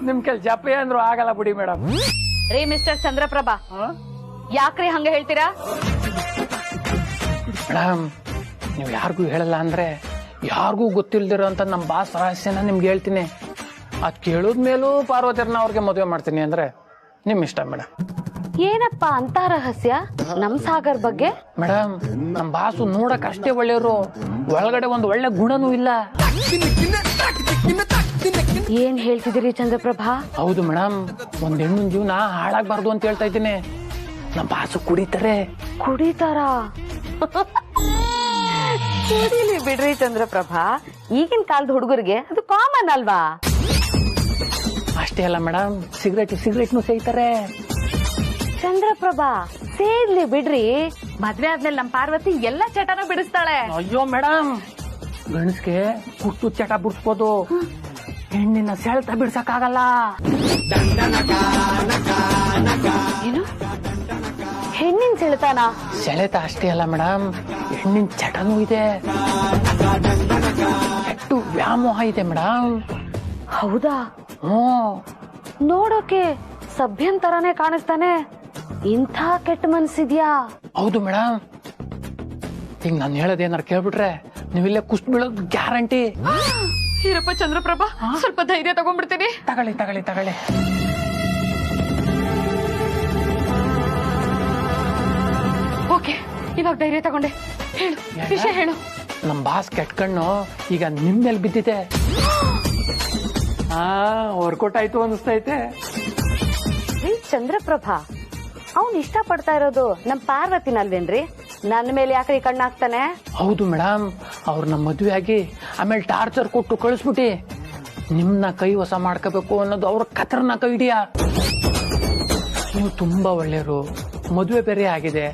ನಿಮ್ ಕೆಲ್ ಜಪ್ಪೆ ಅಂದ್ರು ಆಗಲ್ಲ ಬಿಡಿ ಮೇಡಮ್. ರೀ ಮಿಸ್ಟರ್ ಚಂದ್ರಪ್ರಭಾ, ಯಾಕ್ರಿ ಹಂಗ ಹೇಳ್ತೀರಾ? ಮೇಡಮ್ ನೀವು ಯಾರಿಗೂ ಹೇಳಲ್ಲ ಅಂದ್ರೆ ಯಾರಿಗೂ ಗೊತ್ತಿಲ್ದಿರೋ ಅಂತ ನಮ್ ಬಾಸ್ ರಹಸ್ಯನ ನಿಮ್ಗೆ ಹೇಳ್ತೀನಿ. ಅದ್ ಕೇಳಿದ್ಮೇಲೂ ಪಾರ್ವತಿಯರ್ನ ಅವ್ರಿಗೆ ಮದುವೆ ಮಾಡ್ತೀನಿ ಅಂದ್ರೆ ನಿಮ್ ಇಷ್ಟ ಮೇಡಮ್. ಏನಪ್ಪಾ ಅಂತ ರಹಸ್ಯ ನಮ್ ಸಾಗರ್ ಬಗ್ಗೆ? ಮೇಡಮ್ ನಮ್ ಬಾಸು ನೋಡಕ್ ಅಷ್ಟೇ ಒಳ್ಳೆಯವರು, ಒಳಗಡೆ ಒಂದು ಒಳ್ಳೆ ಗುಣನೂ ಇಲ್ಲ. ಏನ್ ಹೇಳ್ತಿದ್ದೀರಿ ಚಂದ್ರಪ್ರಭಾ? ಹೌದು ಮೇಡಮ್, ಒಂದ್ ಹೆಣ್ಣಿನ ಜೀವನ ಹಾಳಾಗ್ಬಾರ್ದು ಅಂತ ಹೇಳ್ತಾ ಇದ್ದೀನಿ. ನಮ್ ಬಾಸು ಕುಡಿತಾರೆ. ಕುಡಿತಾರ? ಕುಡಿಲಿ ಬಿಡ್ರಿ ಚಂದ್ರಪ್ರಭಾ, ಈಗಿನ ಕಾಲದ ಹುಡುಗರಿಗೆ ಅದು ಕಾಮನ್ ಅಲ್ವಾ? ಅಷ್ಟೇ ಅಲ್ಲ ಮೇಡಮ್, ಸಿಗರೇಟ್ನು ಸೇಯ್ತಾರೆ. ಚಂದ್ರಪ್ರಭಾ ಸೇರ್ಲಿ ಬಿಡ್ರಿ, ಮದ್ವೆ ಆದ್ಮೇಲೆ ನಮ್ ಪಾರ್ವತಿ ಎಲ್ಲಾ ಚಟನ ಬಿಡಿಸ್ತಾಳೆ. ಅಯ್ಯೋ ಮೇಡಮ್, ಗಣಸ್ಗೆ ಕುಟ್ಟು ಚಟ ಬಿಡಿಸ್ಬೋದು, ಹೆಣ್ಣಿನ ಸೆಳ್ತ ಬಿಡ್ಸಕ್ಕಾಗಲ್ಲ. ಏನು ಹೆಣ್ಣಿನ ಸೆಳೆತಾನ? ಸೆಳೆತ ಅಷ್ಟೇ ಅಲ್ಲ ಮೇಡಮ್, ಹೆಣ್ಣಿನ ಚಟನೂ ಇದೆ, ಕೆಟ್ಟು ವ್ಯಾಮೋಹ ಇದೆ ಮೇಡಮ್. ಹೌದಾ? ಹ್ಮ್, ನೋಡೋಕೆ ಸಭ್ಯನ್ ತರಾನೇ ಕಾಣಿಸ್ತಾನೆ, ಇಂಥ ಕೆಟ್ಟ ಮನ್ಸಿದ್ಯಾ? ಹೌದು ಮೇಡಮ್. ಈಗ ನಾನು ಹೇಳೋದೇನಾರು ಕೇಳ್ಬಿಟ್ರೆ ನೀವಿಲ್ಲೇ ಕುಸ್ಟ್ ಬೀಳೋದು ಗ್ಯಾರಂಟಿ. ಇರಪ್ಪ ಚಂದ್ರಪ್ರಭಾ, ಸ್ವಲ್ಪ ಧೈರ್ಯ ತಗೊಂಡ್ಬಿಡ್ತೀನಿ. ತಗೊಳ್ಳಿ ತಗೊಳ್ಳಿ ತಗೊಳ್ಳಿ. ಓಕೆ, ಇವಾಗ ಧೈರ್ಯ ತಗೊಂಡೆ. ಹೇಳು, ವಿಷಯ ಹೇಳು. ನಮ್ ಬಾಸ್ ಕೆಟ್ಕಣ್ಣು ಈಗ ನಿಮ್ ಮೇಲೆ ಬಿದ್ದಿದೆ. ವರ್ಕೌಟ್ ಆಯ್ತು ಅನಿಸ್ತೈತೆ. ಚಂದ್ರಪ್ರಭಾ, ಅವ್ನ್ ಇಷ್ಟ ಪಡ್ತಾ ಇರೋದು ನಮ್ ಪಾರ್ವತಿನಲ್ವೇನ್ರಿ? ನನ್ನ ಮೇಲೆ ಯಾಕ್ರಿ ಕಣ್ಣಾಗ್ತಾನೆ? ಹೌದು ಮೇಡಮ್, ಅವ್ರನ್ನ ಮದುವೆ ಆಗಿ ಆಮೇಲೆ ಟಾರ್ಚರ್ ಕೊಟ್ಟು ಕಳಿಸ್ಬಿಟ್ಟಿ ನಿಮ್ನ ಕೈ ವಶ ಮಾಡ್ಕೋಬೇಕು ಅನ್ನೋದು ಅವ್ರ ಖತರ್ನಾಕ ಐಡಿಯಾ. ನೀವು ತುಂಬಾ ಒಳ್ಳೆಯವರು, ಮದುವೆ ಬೇರೆ ಆಗಿದೆ,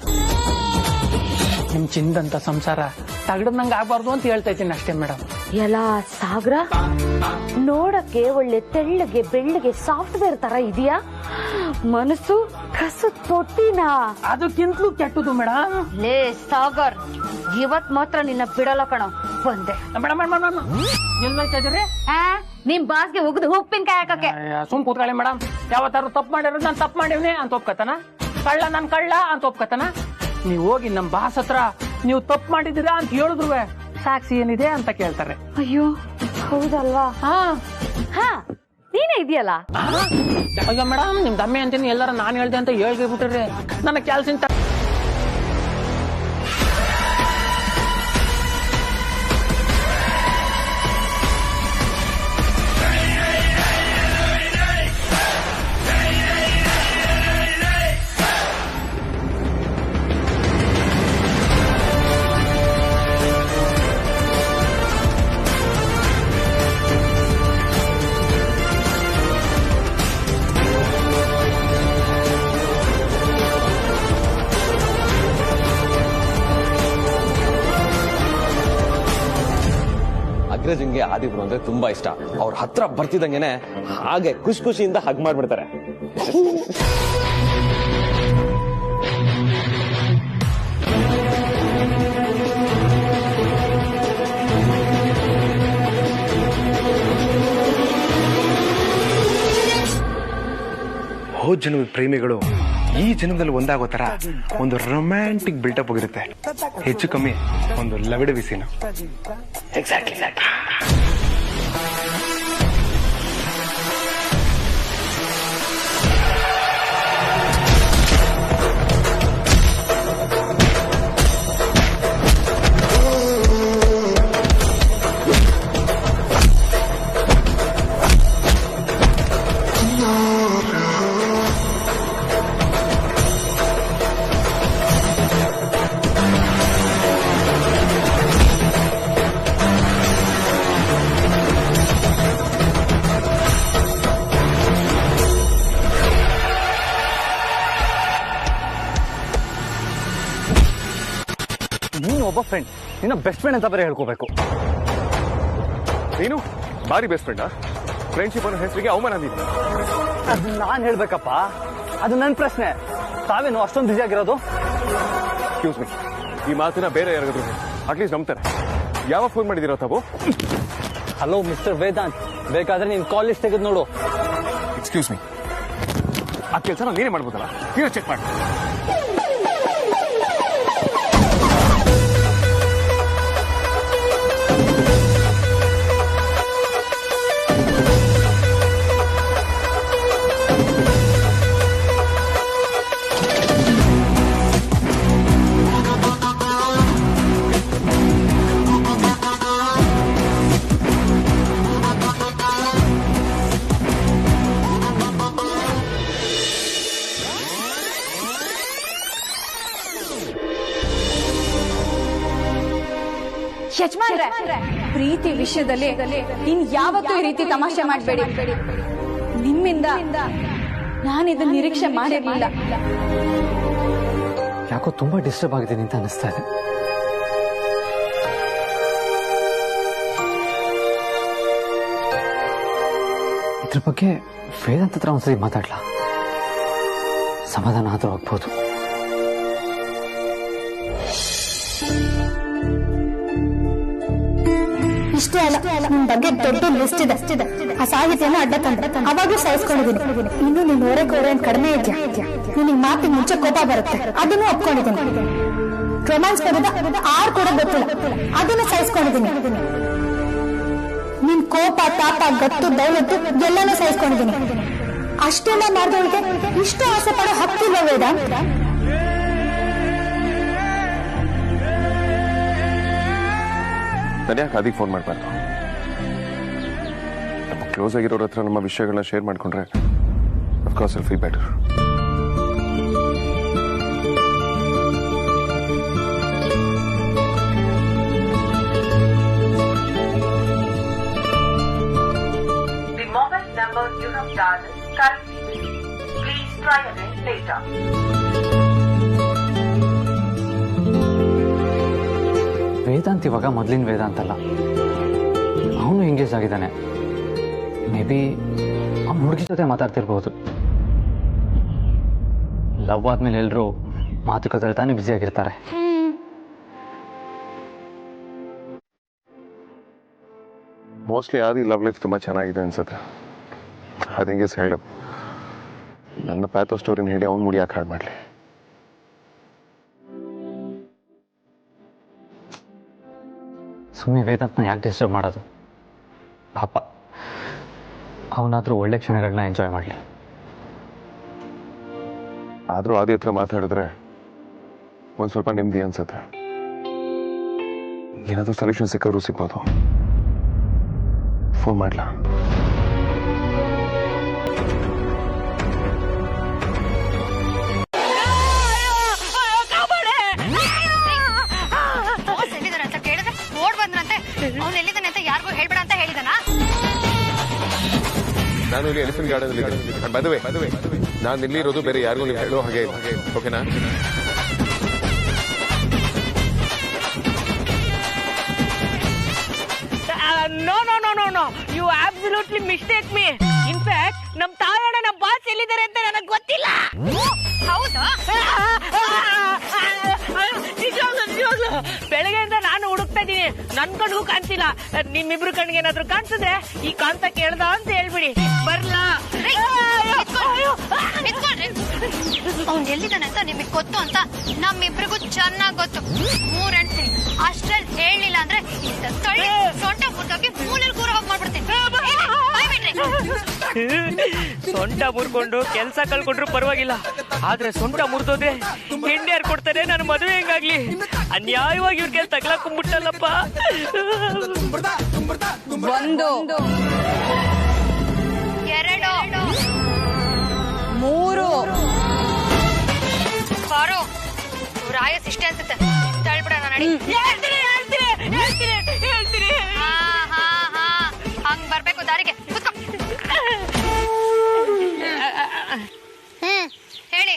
ನಿಮ್ ಚಿಂದಂತ ಸಂಸಾರ ತಗಡನಂಗ ಆಗ್ಬಾರ್ದು ಅಂತ ಹೇಳ್ತಾ ಇದ್ದೀನಿ ಅಷ್ಟೇ ಮೇಡಮ್. ಎಲ್ಲ ಸಾಗರ ನೋಡಕ್ಕೆ ಒಳ್ಳೆ ತೆಳ್ಳಗೆ ಬೆಳ್ಳಗೆ ಸಾಫ್ಟ್ವೇರ್ ತರ ಇದೆಯಾ? ಮನಸ್ಸು ಕಸದ್ ತೊಟ್ಟಿನ? ಅದಕ್ಕಿಂತಲೂ ಕೆಟ್ಟದು ಮೇಡಮ್. ಲೇ ಸಾಗರ್, ಇವತ್ ಮಾತ್ರ ನಿನ್ನ ಬಿಡಲ್ಲ ಕಣ. ಬಂದೆ ಮೇಡಮ್ ಮೇಡಮ್ ಎಲ್ಲೋಯ್ತಾ ಇದ್ದೀರಿ? ನಿಮ್ ಬಾಸ್ಗೆ ಹೋಗುದು ಉಪ್ಪಿನಕಾಯಿ ಹಾಕಕ್ಕೆ. ಸುಮ್ ಕೂತ್ಕೊಳ್ಳಿ ಮೇಡಮ್. ಯಾವತ್ತಾರು ತಪ್ಪು ಮಾಡಿರೋದು ನಾನು ತಪ್ಪು ಮಾಡಿವ್ನಿ ಅಂತ ಒಪ್ಕತಾನ? ಕಳ್ಳ ನನ್ ಕಳ್ಳ ಅಂತ ಒಪ್ಕತಾನ? ನೀವ್ ಹೋಗಿ ನಮ್ ಬಾಸ್ ಹತ್ರ ನೀವು ತಪ್ಪು ಮಾಡಿದೀರಾ ಅಂತ ಹೇಳಿದ್ರು ಸಾಕ್ಷಿ ಏನಿದೆ ಅಂತ ಕೇಳ್ತಾರೆ. ಅಯ್ಯೋ ಹೌದಲ್ವಾ? ಹಾ ನೀನೇ ಇದೆಯಲ್ಲ. ಅಯ್ಯೋ ಮೇಡಮ್, ನಿಮ್ ದಮ್ಮೆ ಅಂತೀನಿ ಎಲ್ಲಾರ ನಾನ್ ಹೇಳ್ದೆ ಅಂತ ಹೇಳ್ಬಿಟ್ರಿ ನನ್ನ ಕೆಲ್ಸ. ಅಗ್ರಜಂಗೆ ಆದಿಬ್ರು ಅಂದ್ರೆ ತುಂಬಾ ಇಷ್ಟ. ಅವ್ರ ಹತ್ರ ಬರ್ತಿದಂಗೆನೆ ಹಾಗೆ ಖುಷಿ ಖುಷಿಯಿಂದ ಹಗ್ ಮಾಡ್ಬಿಡ್ತಾರೆ. ಹೋದ ಜನ್ಮದ ಪ್ರೇಮಿಗಳು ಈ ಜನ್ಮದಲ್ಲಿ ಒಂದಾಗೋ ತರ ಒಂದು ರೊಮ್ಯಾಂಟಿಕ್ ಬಿಲ್ಟಪ್ ಹೋಗಿರುತ್ತೆ. ಹೆಚ್ಚು ಕಮ್ಮಿ ಒಂದು ಲವಿಡ ಬಿಸಿನ. ಎಕ್ಸಾಕ್ಟ್ಲಿ. ನೀನು ಒಬ್ಬ ಫ್ರೆಂಡ್, ನಿನ್ನ ಬೆಸ್ಟ್ ಫ್ರೆಂಡ್ ಅಂತ ಬರೀ ಹೇಳ್ಕೋಬೇಕು. ನೀನು ಬಾರಿ ಬೆಸ್ಟ್ ಫ್ರೆಂಡ್. ಫ್ರೆಂಡ್ಶಿಪ್ ಅನ್ನೋ ಹೆಸರಿಗೆ ಅವಮಾನ ನೀನು. ಅದು ನಾನ್ ಹೇಳ್ಬೇಕಪ್ಪ, ಅದು ನನ್ನ ಪ್ರಶ್ನೆ. ತಾವೇನು ಅಷ್ಟೊಂದು ಬಿಸಿ ಆಗಿರೋದು? ಎಕ್ಸ್ಕ್ಯೂಸ್ ಮೀ, ಈ ಮಾತನ್ನ ಬೇರೆ ಯಾರಿಗಾದ್ರು ಅಟ್ಲೀಸ್ಟ್ ನಂಬ್ತಾರೆ. ಯಾವಾಗ ಫೋನ್ ಮಾಡಿದಿರೋ ತಾವು? ಹಲೋ ಮಿಸ್ಟರ್ ವೇದಾಂತ್, ಬೇಕಾದ್ರೆ ನೀನ್ ಕಾಲ್ ಲಿಸ್ಟ್ ತೆಗೆದು ನೋಡು. ಎಕ್ಸ್ಕ್ಯೂಸ್ ಮೀ, ಆ ಕೆಲಸನ ನೀನೇ ಮಾಡ್ಬೋದಲ್ಲ, ನೀವೇ ಚೆಕ್ ಮಾಡಿ. ಯಜಮಾನ್ರೆ, ಪ್ರೀತಿ ವಿಷಯದಲ್ಲಿ ಇನ್ ಯಾವತ್ತೂ ಈ ರೀತಿ ತಮಾಷೆ ಮಾಡಬೇಡಿ. ನಿಮ್ಮಿಂದ ನಾನಿದ ನಿರೀಕ್ಷೆ ಮಾಡಿರ್ಲಿಲ್ಲ. ಯಾಕೋ ತುಂಬಾ ಡಿಸ್ಟರ್ಬ್ ಆಗಿದ್ದೀನಿ ಅಂತ ಅನಿಸ್ತಾ ಇದೆ. ಇದ್ರ ಬಗ್ಗೆ ವೇದಾಂತ್ ಹತ್ರ ಒಂದ್ಸರಿ ಮಾತಾಡ್ಲಾ, ಸಮಾಧಾನ ಆದ್ರೂ ಆಗ್ಬೋದು. ಇಷ್ಟೇ ಅಲ್ಲ, ನಿಮ್ ಬಗ್ಗೆ ದೊಡ್ಡ ಲಿಸ್ಟ್ ಇದೆ. ಆ ಸಾಹಿತ್ಯನ ಅಡ್ಡ ತಂದ್ರೆ ಅವಾಗ್ಲೂ ಸಹಿಸ್ಕೊಂಡಿದ್ದೀನಿ. ಇನ್ನು ನೀನ್ ಓರೆ ಕಡಿಮೆ ಇದೆಯಾ? ನಿನಗೆ ಮಾತಿಗೆ ಮುಂಚೆ ಕೋಪ ಬರುತ್ತೆ, ಅದನ್ನು ಒಪ್ಕೊಂಡಿದ್ದೀನಿ. ರೊಮ್ಯಾನ್ಸ್ ಪದದ ಆರ್ ಕೂಡ ಗೊತ್ತಿಲ್ಲ, ಅದನ್ನು ಸಹಿಸ್ಕೊಂಡಿದ್ದೀನಿ. ನಿನ್ ಕೋಪ, ತಾಪ, ಗತ್ತು, ದೌಲತ್ತು ಎಲ್ಲಾನು ಸಹಿಸ್ಕೊಂಡಿದ್ದೀನಿ. ಅಷ್ಟೆಲ್ಲ ಮಾಡಿದವಳಿಗೆ ಇಷ್ಟು ಆಸೆ ಪಡೋ ಹಕ್ಕಿಲ್ಲ ವೇದಾಂತ್. ನಾನು ಯಾಕೆ ಅದಕ್ಕೆ ಫೋನ್ ಮಾಡಬಾರ್ದು? ನಮ್ಮ ಕ್ಲೋಸ್ ಆಗಿರೋರ ಹತ್ರ ನಮ್ಮ ವಿಷಯಗಳನ್ನ ಶೇರ್ ಮಾಡ್ಕೊಂಡ್ರೆ of course will feel better. The mobile number you have dialed is currently busy. Please try again later. Vedant ಇವಾಗ ಮೊದಲಿನ ವೇದಾಂತ್ ಅಲ್ಲ, ಅವನು ಎಂಗೇಜ್ ಆಗಿದ್ದಾನೆ. ಮೇ ಬಿ ಅವ್ನ ಹುಡುಗಿ ಜೊತೆ ಮಾತಾಡ್ತಿರ್ಬೋದು. ಲವ್ ಆದ್ಮೇಲೆ ಎಲ್ಲರೂ ಮಾತುಕತೆ ತಾನೇ ಬ್ಯುಸಿ ಆಗಿರ್ತಾರೆ. ಮೋಸ್ಟ್ಲಿ ಆದಿ ಲವ್ ಲೈಫ್ ತುಂಬಾ ಚೆನ್ನಾಗಿದೆ ಅನ್ಸುತ್ತೆ. ಅದಂಗೆ ಹೇಳು, ನನ್ನ ಪ್ಯಾಥೋ ಸ್ಟೋರಿನ ಹೇಳಿ ಅವ್ನು ಮುಡಿ ಯಾಕೆ ಹಾಳು ಮಾಡಲಿ? ಸುಮ್ಮನೆ ವೇದಾಂತ್ನ ಯಾಕೆ ಡಿಸ್ಟರ್ಬ್ ಮಾಡೋದು? ಪಾಪ ಅವನಾದ್ರೂ ಒಳ್ಳೆ ಕ್ಷಣಗಳನ್ನ ಎಂಜಾಯ್ ಮಾಡಲಿ. ಆದ್ರೂ ಆದಿ ಹತ್ರ ಮಾತಾಡಿದ್ರೆ ಒಂದ್ ಸ್ವಲ್ಪ ನೆಮ್ಮದಿ ಅನ್ಸುತ್ತೆ. ಏನಾದ್ರೂ ಸೊಲ್ಯೂಷನ್ ಸಿಕ್ಕಾದ್ರೂ ಸಿಗ್ಬೋದು. ಫೋನ್ ಮಾಡ್ಲಾ? ನಾನು ಇಲ್ಲಿ ಎಲಿಫೆಂಟ್ ಗಾರ್ಡನ್ ಅಲ್ಲಿ ಬದುವೆ ನಾನು ಇಲ್ಲಿ ಇರೋದು, ಬೇರೆ ಯಾರಿಗೂ ನೀವು ಹೇಳೋ ಹಾಗೆ ಓಕೆನಾ? ಗ್ರಾಸ್ಲಿ ಮಿಸ್ಟೇಕ್ ಮೀ. ಇನ್ಫ್ಯಾಕ್ಟ್ ನಮ್ ತಾಯಣ್ಣ ನಮ್ ಬಾಸ್ ಎಲ್ಲಿದ್ದಾರೆ ಅಂತ ನನಗ್ ಗೊತ್ತಿಲ್ಲ. ಹೌದಾ? ನಿಜವಾಗ್ಲು ಬೆಳಗ್ಗೆಯಿಂದ ನಾನು ಹುಡುಕ್ತಾ ಇದೀನಿ, ನನ್ ಕಣ್ಗೂ ಕಾಣ್ತಿಲ್ಲ. ನಿಮ್ಮಿಬ್ರು ಕಣ್ಗೆ ಏನಾದ್ರು ಕಾಣಿಸಿದ್ರೆ ಈ ಕಾಂತ ಕೇಳ್ದ ಅಂತ ಹೇಳ್ಬಿಡಿ. ಬರ್ಲಾ? ಅವ್ನ್ ಎಲ್ಲಿದ್ದಾನೆ ಅಂತ ನಿಮಗ್ ಗೊತ್ತು ಅಂತ ನಮ್ಮಿಬ್ರಿಗೂ ಚೆನ್ನಾಗ್ ಗೊತ್ತು. 3 ಹೆಣ್ತೀನಿ ಅಷ್ಟ್ರಲ್ಲಿ ಹೇಳಿಲ್ಲ ಅಂದ್ರೆ ಸೊಂಟ ಮುರ್ದೋಗಿ ಮೂಲೆಲ್ ಕೂರ ಹೋಗಿ ಮಾಡ್ಬಿಡ್ತೀನಿ. ಸೊಂಟ ಮುರ್ಕೊಂಡು ಕೆಲ್ಸ ಕಳ್ಕೊಂಡ್ರು ಪರವಾಗಿಲ್ಲ, ಆದ್ರೆ ಸೊಂಟ ಮುರಿದೋದ್ರೆ ಹೆಂಡ್ಯಾರ್ ಕೊಡ್ತಾರೆ? ನನ್ನ ಮದುವೆ ಹೆಂಗಾಗ್ಲಿ? ಅನ್ಯಾಯವಾಗಿ ಇವ್ರಿಗೆ ತಗ್ಲಾಕೊಂಡ್ಬಿಟ್ಟಲ್ಲಪ್ಪ. 1 2 3 ಬಾರೋ ರಾಯಸ್ ಇಷ್ಟೇ ಅನ್ಸುತ್ತೆ. ತಳ್ಬಿಡೋಣ ನಡಿ. ಹೇಳ್ತೀನಿ. ಹಂಗ್ ಬರ್ಬೇಕು ದಾರಿಗೆ. ಕೂತ್ಕೊ. ಹೇಳಿ.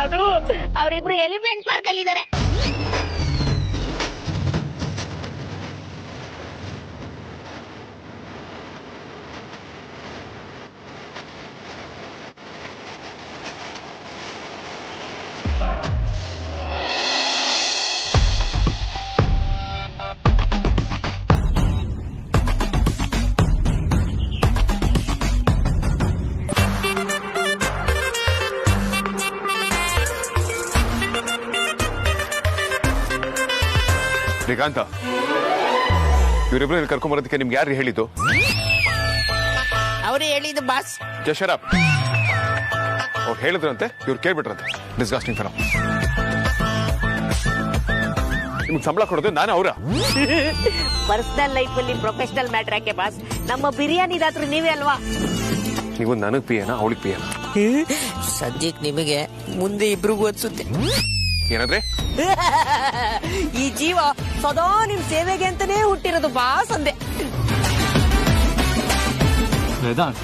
ಅದು ಅವರಿಬ್ರು ಎಲಿಫೆಂಟ್ ಪಾರ್ಕ್ ಅಲ್ಲಿ ಇದ್ದಾರೆ. ಶ್ರೀಕಾಂತ, ಇವರಿಬ್ರು ಕರ್ಕೊಂಬರೋದಕ್ಕೆ ನಿಮ್ಗೆ ಯಾರು ಹೇಳಿದ್ದು? ಅವರೇ ಹೇಳಿದ್ದು ಬಾಸ್. ಜಶರಪ್ ಅವ್ರು ಹೇಳಿದ್ರಂತೆ, ಇವ್ರು ಕೇಳ್ಬಿಟ್ರಂತೆ. ಡಿಸ್ಗಾಸ್ಟಿಂಗ್ ಫಿಲಮ್. ನಿಮ್ಗೆ ಸಂಬಳ ಕೊಡೋದು ನಾನು ಅವರ? ಪರ್ಸನಲ್ ಲೈಫ್ ಅಲ್ಲಿ ಪ್ರೊಫೆಷನಲ್ ಮ್ಯಾಟರ್ ಯಾಕೆ ಬಾಸ್? ನಮ್ಮ ಬಿರಿಯಾನಿದಾದ್ರೂ ನೀವೇ ಅಲ್ವಾ? ನೀವು ನನಗ್ ಪಿಯನ, ಅವಳಿಗೆ ಪಿಯನ? ಸದ್ಯಕ್ಕೆ ನಿಮಗೆ, ಮುಂದೆ ಇಬ್ರಿಗೂ ಅನ್ಸುತ್ತೆ. ಏನಂದ್ರೆ? ಈ ಜೀವ ಸದಾ ನಿಮ್ ಸೇವೆಗೆ ಅಂತಾನೆ ಹುಟ್ಟಿರೋದು ಬಾಸ್ ಅಂದೆ. ವೇದಾಂತ್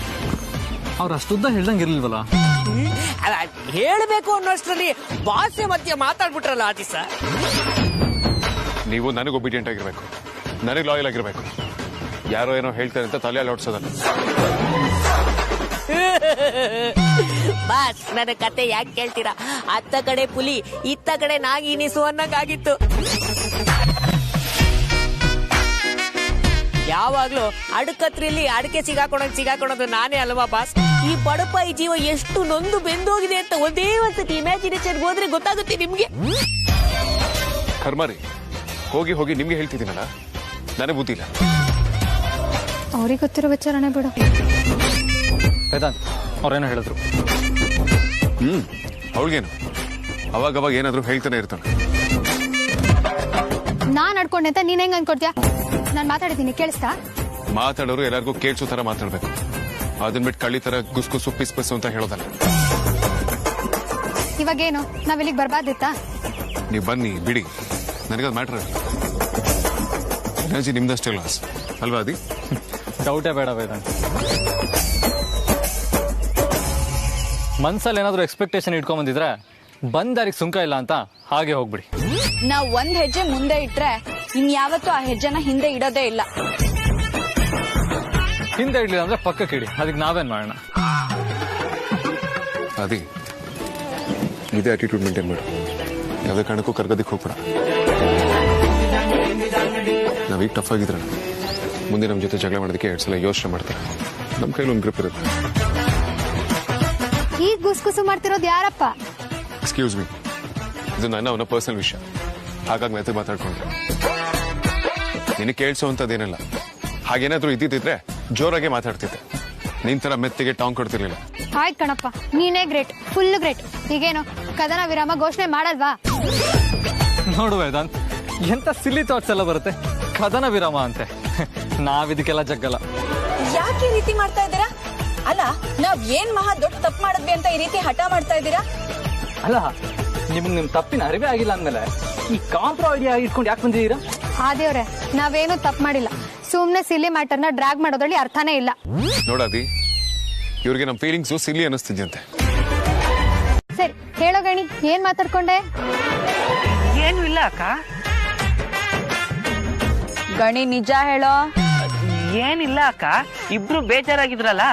ಅವ್ರು ಅಷ್ಟುದ್ದ ಹೇಳ್ದಂಗೆ ಇರ್ಲಿಲ್ವಲ್ಲ? ಹೇಳ್ಬೇಕು ಅನ್ನೋಷ್ಟರಲ್ಲಿ ಬಾಸೆ ಮಧ್ಯೆ ಮಾತಾಡ್ಬಿಟ್ರಲ್ಲ ಆ ದಿವಸ. ನೀವು ನನಗೆ ಒಬಿಡಿಯಂಟ್ ಆಗಿರ್ಬೇಕು, ನನಗೆ ಲಾಯಲ್ ಆಗಿರ್ಬೇಕು. ಯಾರೋ ಏನೋ ಹೇಳ್ತಾರೆ ಅಂತ ತಲೆ ಅಲ್ಲಾಡ್ಸೋದಲ್ಲ. ಬಾಸ್, ನನ್ನ ಕತೆ ಯಾಕೆ ಕೇಳ್ತೀರಾ? ಅತ್ತ ಕಡೆ ಪುಲಿ, ಇತ್ತ ಕಡೆ ನಾಗಿನಿಸು ಅನ್ನಂಗಾಗಿತ್ತು. ಯಾವಾಗ್ಲೂ ಅಡಕತ್ರಿಲಿ ಅಡಕೆ ಸಿಗಾಕೊಳೋದು ನಾನೇ ಅಲ್ವಾ ಬಾಸ್? ಈ ಬಡಪ ಈ ಜೀವ ಎಷ್ಟು ನೊಂದು ಬೆಂದೋಗಿದೆ ಅಂತ ಒಂದೇ ಒಂದ್ಸತಿ ಇಮ್ಯಾಜಿನೇಷನ್ ಹೋದ್ರೆ ಗೊತ್ತಾಗುತ್ತೆ ನಿಮ್ಗೆ. ಕರ್ಮಾರಿ, ಹೋಗಿ ಹೋಗಿ ನಿಮ್ಗೆ ಹೇಳ್ತಿದ್ದೀನಲ್ಲ, ನನಗೆ ಬುದ್ಧಿ ಇಲ್ಲ. ಅವ್ರಿಗೆ ಗೊತ್ತಿರೋ ವಿಚಾರಣೆ ಬಿಡು. ವೇದಾಂತ್ ಅವ್ರೇನೋ ಹೇಳಿದ್ರು. ಅವಳಿಗೇನು ಅವಾಗ ಏನಾದ್ರು ಹೇಳ್ತಾನೆ ಇರ್ತಾನೆ. ನಾನ್ ಅಡ್ಕೊಂಡೆ ಅಂತ ನೀನ್ ಹೆಂಗ್ ಅನ್ಕೊಡ್ತೀಯ? ನಾನ್ ಮಾತಾಡಿದ್ದೀನಿ, ಕೇಳಿಸ್ತಾ? ಮಾತಾಡೋರು ಎಲ್ಲರಿಗೂ ಕೇಳಿಸೋ ತರ ಮಾತಾಡ್ಬೇಕು. ಅದನ್ನ ಬಿಟ್ಟು ಕಳ್ಳಿ ತರ ಗುಸ್ಗುಸು ಪಿಸ್ಪಿಸು ಅಂತ ಹೇಳೋದಲ್ಲ. ಇವಾಗೇನು ನಾವ್ ಇಲ್ಲಿಗೆ ಬರ್ಬಾರ್ದಿತ್ತಾ? ನೀವು ಬನ್ನಿ ಬಿಡಿ, ನನಗದು ಮ್ಯಾಟ್ರ್ ಇಲ್ಲ. ಎನರ್ಜಿ ನಿಮ್ದಷ್ಟೇ ಲಾಸ್ ಅಲ್ವಾ? ಅದಿ ಡೌಟೇ ಬೇಡ ವೇದಾಂತ್. ಮನ್ಸಲ್ಲಿ ಏನಾದ್ರು ಎಕ್ಸ್ಪೆಕ್ಟೇಷನ್ ಇಟ್ಕೊಂಡ್ಬಂದಿದ್ರೆ ಬಂದಾರಿಗೆ ಸುಂಕ ಇಲ್ಲ ಅಂತ ಹಾಗೆ ಹೋಗ್ಬಿಡಿ. ನಾವ್ 1 ಹೆಜ್ಜೆ ಮುಂದೆ ಇಟ್ರೆ ಇನ್ಯಾವತ್ತೂ ಆ ಹೆಜ್ಜೆನ ಹಿಂದೆ ಇಡೋದೇ ಇಲ್ಲ. ಹಿಂದೆ ಇಡ್ಲಿಲ್ಲ ಅಂದ್ರೆ ಪಕ್ಕಕ್ಕೆ ಇಡಿ, ಅದಕ್ಕೆ ನಾವೇನ್ ಮಾಡೋಣ? ಅದಿ ಇದೇ ಆಟಿಟ್ಯೂಡ್ ಮೇಂಟೈನ್ ಮಾಡು. ಯಾವುದೇ ಕಾರಣಕ್ಕೂ ಕರ್ಗೋದಕ್ಕೆ ಹೋಗ್ಬೇಡ. ನಾವೀಗ ಟಫ್ ಆಗಿದ್ರೆ ಮುಂದೆ ನಮ್ಮ ಜೊತೆ ಜಗಳ ಮಾಡೋದಕ್ಕೆ 2 ಸಲ ಯೋಚನೆ ಮಾಡ್ತಾರೆ. ನಮ್ಮ ಕೈಲಿ ಒಂದು ಗ್ರಿಪ್ ಇರುತ್ತೆ. ಈಗ ಗುಸ್ಗುಸು ಮಾಡ್ತಿರೋದು ಯಾರಪ್ಪ? ಎಕ್ಸ್ಕ್ಯೂಸ್ ಮೀ, ಇದು ನನ್ನ ಅವನ ಪರ್ಸನಲ್ ವಿಷಯ, ಹಾಗಾಗಿ ಮೆತ್ತಗೆ ಮಾತಾಡ್ಕೊಂಡ್ರೆ ನಿನಗೆ ಕೇಳಿಸೋವಂಥದ್ದೇನಿಲ್ಲ. ಹಾಗೇನಾದ್ರೂ ಇದ್ದಿದ್ರೆ ಜೋರಾಗೆ ಮಾತಾಡ್ತಿದ್ದೆ. ನಿನ್ ತರ ಮೆತ್ತಿಗೆ ಟಾಂಗ್ ಕೊಡ್ತಿರ್ಲಿಲ್ಲ. ಆಯ್ತು ಕಣಪ್ಪ, ನೀನೇ ಗ್ರೇಟ್, ಫುಲ್ ಗ್ರೇಟ್. ಈಗೇನು ಕದನ ವಿರಾಮ ಘೋಷಣೆ ಮಾಡಲ್ವಾ? ನೋಡು ವೇದಾಂತ್, ಎಂತ ಸಿಲ್ಲಿ ಥಾಟ್ಸ್ ಎಲ್ಲ ಬರುತ್ತೆ. ಕದನ ವಿರಾಮ ಅಂತೆ, ನಾವಿದಕ್ಕೆಲ್ಲ ಜಗ್ಗಲ್ಲ. ಯಾಕೆ ಈ ರೀತಿ ಮಾಡ್ತಾ ಇದ್ದೀರಾ? ಅಲ್ಲ, ನಾವ್ ಏನ್ ಮಹಾ ದೊಡ್ಡ ತಪ್ಪು ಮಾಡಿದ್ವಿ ಅಂತ ಈ ರೀತಿ ಹಠ ಮಾಡ್ತಾ ಇದ್ದೀರಾ? ಅಲ್ಲ, ನಿಮ್ಗೆ ನಿಮ್ ತಪ್ಪಿನ ಅರಿವೇ ಆಗಿಲ್ಲ ಅಂದ್ಮೇಲೆ ಈ ಕಾಂಪ್ರೋ ಐಡಿಯಾ ಇಟ್ಕೊಂಡು ಯಾಕೆ ಬಂದಿದ್ದೀರಾ? ಆದೇವ್ರೆ, ನಾವೇನು ತಪ್ಪು ಮಾಡಿಲ್ಲ. ಸುಮ್ನೆ ಸಿಲ್ಲಿ ಮ್ಯಾಟರ್ನ ಡ್ರ್ಯಾಗ್ ಮಾಡೋದ್ರಲ್ಲಿ ಅರ್ಥನೇ ಇಲ್ಲ. ನೋಡದಿ, ಇವ್ರಿಗೆ ನಮ್ ಫೀಲಿಂಗ್ಸು ಸಿಲ್ಲಿ ಅನಿಸ್ತಿದ್ಯಂತೆ. ಸರಿ ಹೇಳೋ ಗಣಿ, ಏನ್ ಮಾತಾಡ್ಕೊಂಡೆ? ಏನು ಇಲ್ಲ ಅಕ್ಕ. ಗಣಿ ನಿಜ ಹೇಳೋ. ಏನಿಲ್ಲ ಅಕ್ಕ, ಇಬ್ರು ಬೇಜಾರಾಗಿದ್ರಲ್ಲ,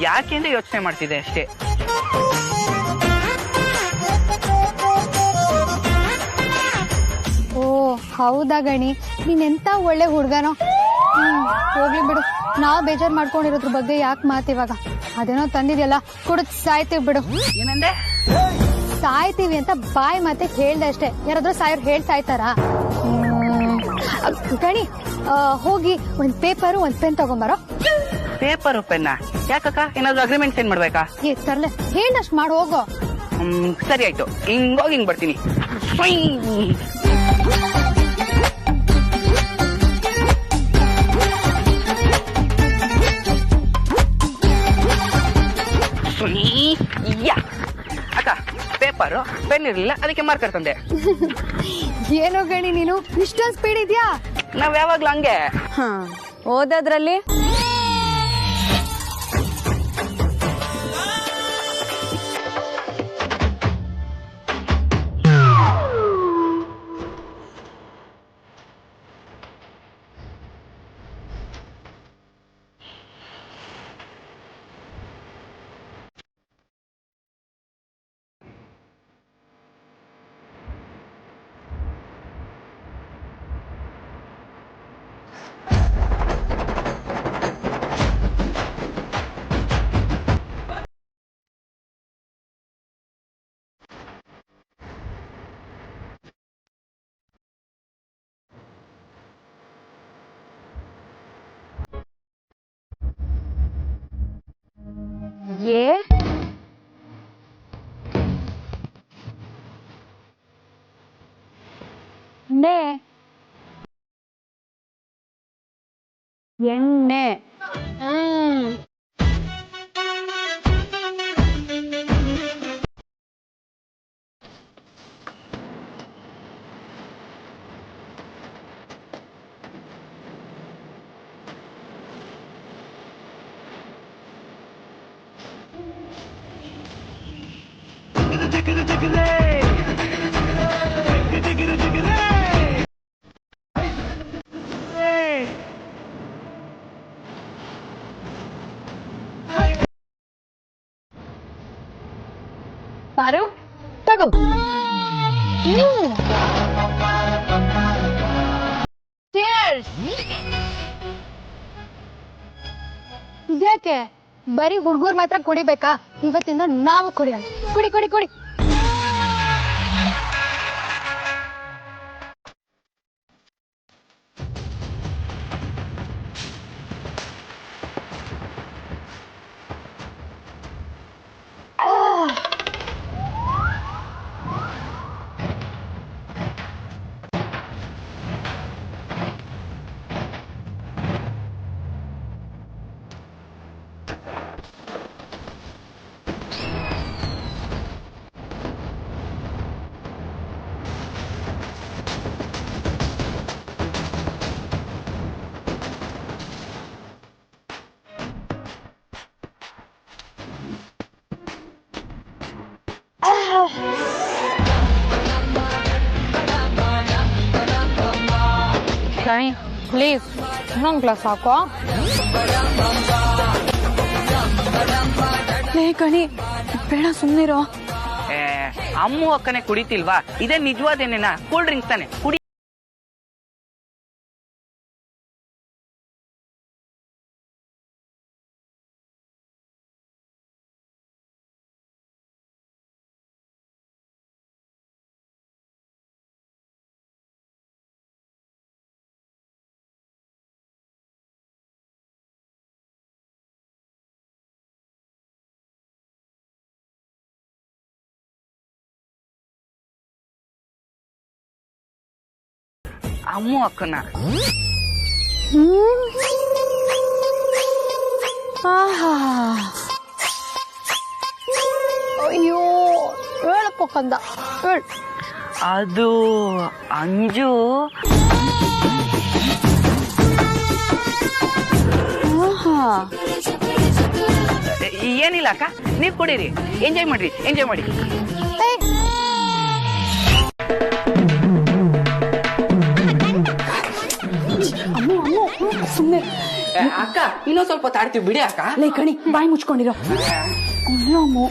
ಯಾಕೆಂದ್ರೆ ಯೋಚನೆ ಮಾಡ್ತಿದ್ದೆ ಅಷ್ಟೇ. ಓ ಹೌದಾ ಗಣಿ, ನೀನೆಂತ ಒಳ್ಳೆ ಹುಡ್ಗನೋ. ಹೋಗ್ಲಿ ಬಿಡು, ನಾವ್ ಬೇಜಾರ್ ಮಾಡ್ಕೊಂಡಿರೋದ್ರ ಬಗ್ಗೆ ಯಾಕೆ ಮಾತಿವಾಗ. ಅದೇನೋ ತಂದಿದ್ಯಲ್ಲ, ಕುಡಿದ್ ಸಾಯ್ತೀವಿ ಬಿಡು. ಏನಂದೆ? ಸಾಯ್ತೀವಿ ಅಂತ ಬಾಯ್ ಮತ್ತೆ ಹೇಳ್ದೆ ಅಷ್ಟೇ. ಯಾರಾದ್ರೂ ಸಾಯೋರ್ ಹೇಳ್ತಾಯ್ತಾರ? ಗಣಿ, ಹೋಗಿ ಒಂದ್ ಪೇಪರು ಒಂದ್ ಪೆನ್ ತಗೊಂಬರೋ. ಪೇಪರ್ ಪೆನ್ನ ಯಾಕಕ್ಕ? ಏನಾದ್ರು ಅಗ್ರಿಮೆಂಟ್ ಸೈನ್ ಮಾಡ್ಬೇಕಾ? ತರ್ಲೆ, ಹೇಳ್ದಷ್ಟ್ ಮಾಡಿ ಹೋಗೋ. ಸರಿ ಆಯ್ತು, ಹಿಂಗೋಗಿ ಹಿಂಗ್ ಬರ್ತೀನಿ. ಅಕ್ಕ, ಪೇಪರು ಪೆನ್ ಇರ್ಲಿಲ್ಲ, ಅದಕ್ಕೆ ಮಾರ್ಕರ್ ತಂದೆ. ಏನೋ ಗಣಿ ನೀನು ಇಷ್ಟೊಂದು ಸ್ಪೀಡ್ ಇದ್ಯಾ? ನಾವ್ ಯಾವಾಗ್ಲೂ ಹಂಗೆ. ಓದೋದ್ರಲ್ಲಿ ಎಣ್ಣೆ. ಪಾರು ತಗೋ. ಇದ್ಯಾಕೆ ಬರೀ ಹುಡುಗರು ಮಾತ್ರ ಕುಡಿಬೇಕಾ? ಇವತ್ತಿಂದ ನಾವು ಕುಡಿಯೋಣ. ಕುಡಿ ಕುಡಿ ಕುಡಿ. ಗಣಿ ಪ್ಲೀಸ್ ಇನ್ನೊಂದು ಗ್ಲಾಸ್ ಹಾಕೋ. ಗಣಿ ಬೇಡ, ಸುಮ್ಮನಿರೋ. ಅಮ್ಮು ಅಕ್ಕನೆ ಕುಡಿತಿಲ್ವಾ? ಇದೇ ನಿಜವಾದೇನೇನಾ? ಕೂಲ್ ಡ್ರಿಂಕ್ಸ್ ತಾನೆ, ಕುಡಿ. ಅಮ್ಮು ಅಕ್ಕನ ಅಯ್ಯೋ ಹೇಳಪ್ಪ ಕಂದ, ಹೇಳು. ಅದು ಅಂಜು. ಏನಿಲ್ಲ ಅಕ್ಕ, ನೀವ್ ಕುಡೀರಿ, ಎಂಜಾಯ್ ಮಾಡ್ರಿ, ಎಂಜಾಯ್ ಮಾಡಿ. ಅಮ್ಮ ಅಕ್ಕ ಇನ್ನೊಂದ್ ಸ್ವಲ್ಪ ತಾಡ್ತೀವಿ ಬಿಡಿ ಅಕ್ಕ. ಲೇ ಕಣಿ ಬಾಯಿ ಮುಚ್ಕೊಂಡಿರೋ. ಅಮ್ಮು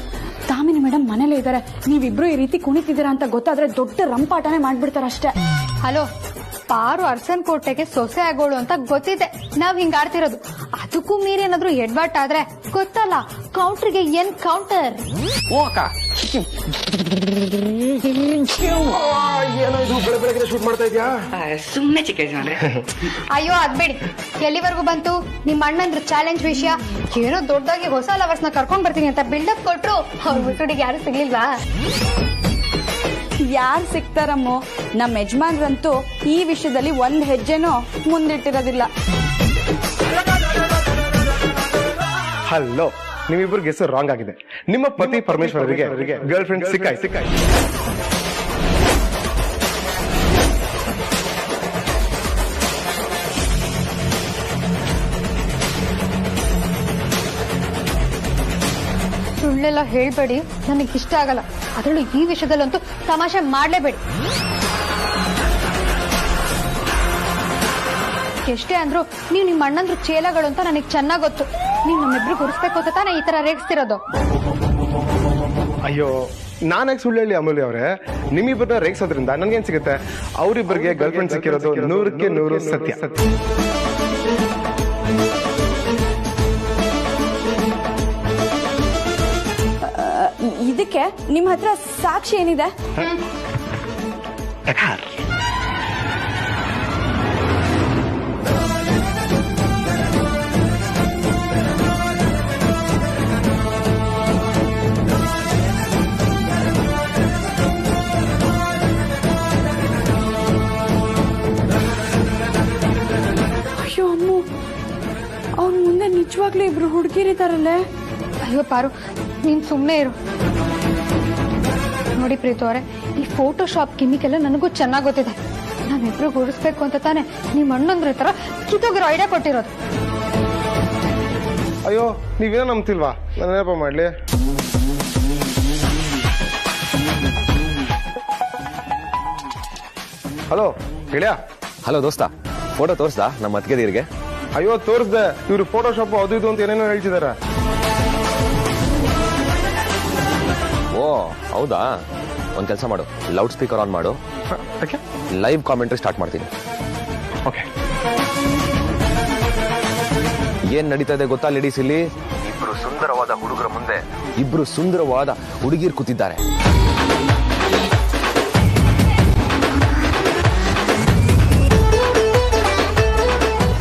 ದಾಮಿನಿ ಮೇಡಮ್ ಮನೇಲೇ ಇದ್ದಾರೆ. ನೀವಿಬ್ರು ಈ ರೀತಿ ಕುಣಿತಿದ್ದೀರಾ ಅಂತ ಗೊತ್ತಾದ್ರೆ ದೊಡ್ಡ ರಂಪಾಟನೆ ಮಾಡ್ಬಿಡ್ತಾರ ಅಷ್ಟೇ. ಹಲೋ, ಪಾರು ಅರ್ಸನ್ ಕೋಟೆಗೆ ಸೊಸೆ ಆಗೋಳು ಅಂತ ಗೊತ್ತಿದೆ. ನಾವ್ ಹಿಂಗ ಆಡ್ತಿರೋದು. ಅದಕ್ಕೂ ಮೀರಿ ಏನಾದ್ರು ಎಡ್ವರ್ಟ್ ಆದ್ರೆ ಗೊತ್ತಲ್ಲ, ಕೌಂಟ್ರಿಗೆ ಏನ್ ಕೌಂಟರ್. ಓ ಅಕ್ಕ, ಏನೋ ಇದು ಬೆಳಗ್ಗೆ ಶೂಟ್ ಮಾಡ್ತಾ ಇದ್ಯಾ? ಸುಮ್ನೆ ಚಿಕ್ಕ ಯಜಮಾನ್ರೆ. ಅಯ್ಯೋ ಅದ್ಬೇಡಿ, ಎಲ್ಲಿವರೆಗೂ ಬಂತು ನಿಮ್ಮ ಅಣ್ಣಂದ್ರ ಚಾಲೆಂಜ್ ವಿಷಯ? ಏನೋ ದೊಡ್ಡದಾಗಿ ಹೊಸ ಲವರ್ಸ್ ನ ಕರ್ಕೊಂಡ್ ಬರ್ತೀನಿ ಅಂತ ಬಿಲ್ಡಪ್ ಕೊಟ್ರು, ಅವ್ರ ಬಿಟ್ಟುಡಿಗೆ ಯಾರು ಸಿಗ್ಲಿಲ್ವಾ? ಯಾರು ಸಿಗ್ತಾರಮ್ಮೋ? ನಮ್ಮ ಯಜಮಾನ್ರಂತೂ ಈ ವಿಷಯದಲ್ಲಿ ಒಂದ್ ಹೆಜ್ಜೆನೂ ಮುಂದಿಟ್ಟಿರೋದಿಲ್ಲ. ಹಲೋ, ನಿಮ್ಮಿಬ್ಬರಿಗೆ ಹೆಸರು ರಾಂಗ್ ಆಗಿದೆ. ನಿಮ್ಮ ಪತಿ ಪರಮೇಶ್ವರರಿಗೆ ಗರ್ಲ್ ಫ್ರೆಂಡ್ ಸಿಕ್ಕಾಯ್. ಸುಳ್ಳೆಲ್ಲ ಹೇಳ್ಬೇಡಿ, ನನಗೆ ಇಷ್ಟ ಆಗಲ್ಲ. ಅದರಲ್ಲೂ ಈ ವಿಷಯದಲ್ಲಂತೂ ತಮಾಷೆ ಮಾಡ್ಲೇಬೇಡಿ. ಎಷ್ಟೇ ಅಂದ್ರು ನೀವು ನಿಮ್ಮ ಅಣ್ಣಂದ್ರು ಚೇಲಗಳು ಅಂತ ನನಗೆ ಚೆನ್ನಾಗ್ ಗೊತ್ತು. ನೀವು ನಮ್ಮಿಬ್ರು ಗುರುಸ್ಬೇಕು ಅಂತ ತಾನೇ ಈ ತರ ರೇಗಿಸ್ತಿರೋದು. ಅಯ್ಯೋ, ನಾನಾಗ ಸುಳ್ಳು ಹೇಳಿ ಅಮೂಲ್ಯ ಅವರೇ? ನಿಮ್ಮಿಬ್ಬರನ್ನ ರೇಗಿಸೋದ್ರಿಂದ ನನ್ಗೇನ್ ಸಿಗುತ್ತೆ? ಅವರಿಬ್ಬರಿಗೆ ಗರ್ಲ್ ಫ್ರೆಂಡ್ ಸಿಕ್ಕಿರೋದು 100ಕ್ಕೆ 100 ಸತ್ಯ. ಇದಕ್ಕೆ ನಿಮ್ಮ ಹತ್ರ ಸಾಕ್ಷಿ ಏನಿದೆ? ಅಯ್ಯೋ ಅಮ್ಮು, ಅವ್ರ ಮುಂದೆ ನಿಜವಾಗ್ಲೂ ಇಬ್ರು ಹುಡುಗಿರಿದಾರಲ್ಲೇ. ಅಯ್ಯೋ ಪಾರು, ನೀನ್ ಸುಮ್ನೆ ಇರು. ನೋಡಿ ಪ್ರೀತು ಅವರೇ, ಈ ಫೋಟೋಶಾಪ್ ಕಿಮಿಕೆಲ್ಲ ನನಗೂ ಚೆನ್ನಾಗ್ ಗೊತ್ತಿದೆ. ನಾವಿಬ್ರು ಗುಡಿಸ್ಬೇಕು ಅಂತ ತಾನೆ ನಿಮ್ ಅಣ್ಣಂದ್ರ ತರ ಕಿತ್ತೋಗಿರೋ ಐಡಿಯಾ ಕೊಟ್ಟಿರೋದು. ಅಯ್ಯೋ, ನೀವೇನೋ ನಂಬ್ತಿಲ್ವಾ? ನಾನು ಏನಪ್ಪ ಮಾಡ್ಲಿ? ಹಲೋ ಗೆಳೆಯ. ಹಲೋ ದೋಸ್ತ, ಫೋಟೋ ತೋರಿಸ್ದಾ ನಮ್ಮ ಅತ್ತಿಗೆದೀರಿಗೆ? ಅಯ್ಯೋ ತೋರಿಸ್ದೆ. ಇವ್ರು ಫೋಟೋಶಾಪ್ ಅದು ಇದು ಅಂತ ಏನೇನೋ ಹೇಳ್ತಿದಾರ. ಓ ಹೌದಾ? ಒಂದ್ ಕೆಲಸ ಮಾಡು, ಲೌಡ್ ಸ್ಪೀಕರ್ ಆನ್ ಮಾಡು, ಲೈವ್ ಕಾಮೆಂಟ್ರಿ ಸ್ಟಾರ್ಟ್ ಮಾಡ್ತೀನಿ. ಓಕೆ. ಏನ್ ನಡೀತಾ ಇದೆ ಗೊತ್ತಾ ಲೇಡೀಸ್? ಇಲ್ಲಿ ಇಬ್ರು ಸುಂದರವಾದ ಹುಡುಗರ ಮುಂದೆ ಇಬ್ರು ಸುಂದರವಾದ ಹುಡುಗಿರ್ ಕೂತಿದ್ದಾರೆ.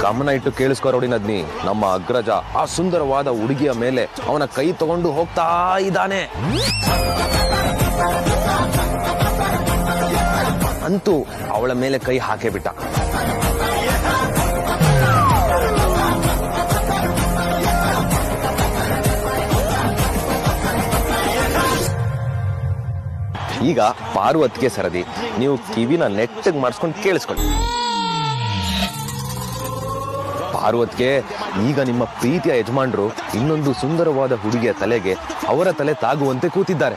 ಗಮನ ಇಟ್ಟು ಕೇಳಿಸ್ಕೋ ರೌಡಿನದ್ನಿ. ನಮ್ಮ ಅಗ್ರಜ ಆ ಸುಂದರವಾದ ಹುಡುಗಿಯ ಮೇಲೆ ಅವನ ಕೈ ತಗೊಂಡು ಹೋಗ್ತಾ ಇದ್ದಾನೆ. ಅಂತೂ ಅವಳ ಮೇಲೆ ಕೈ ಹಾಕೇ ಬಿಟ್ಟ. ಈಗ ಪಾರ್ವತಿಗೆ ಸರದಿ. ನೀವು ಕಿವಿನ ನೆಟ್ಟಗ್ ಮಾಡಿಸ್ಕೊಂಡು ಕೇಳಿಸ್ಕೊಳ್ಳಿ. ಪಾರ್ವತಿಗೆ, ಈಗ ನಿಮ್ಮ ಪ್ರೀತಿಯ ಯಜಮಾನ್ರು ಇನ್ನೊಂದು ಸುಂದರವಾದ ಹುಡುಗಿಯ ತಲೆಗೆ ಅವರ ತಲೆ ತಾಗುವಂತೆ ಕೂತಿದ್ದಾರೆ.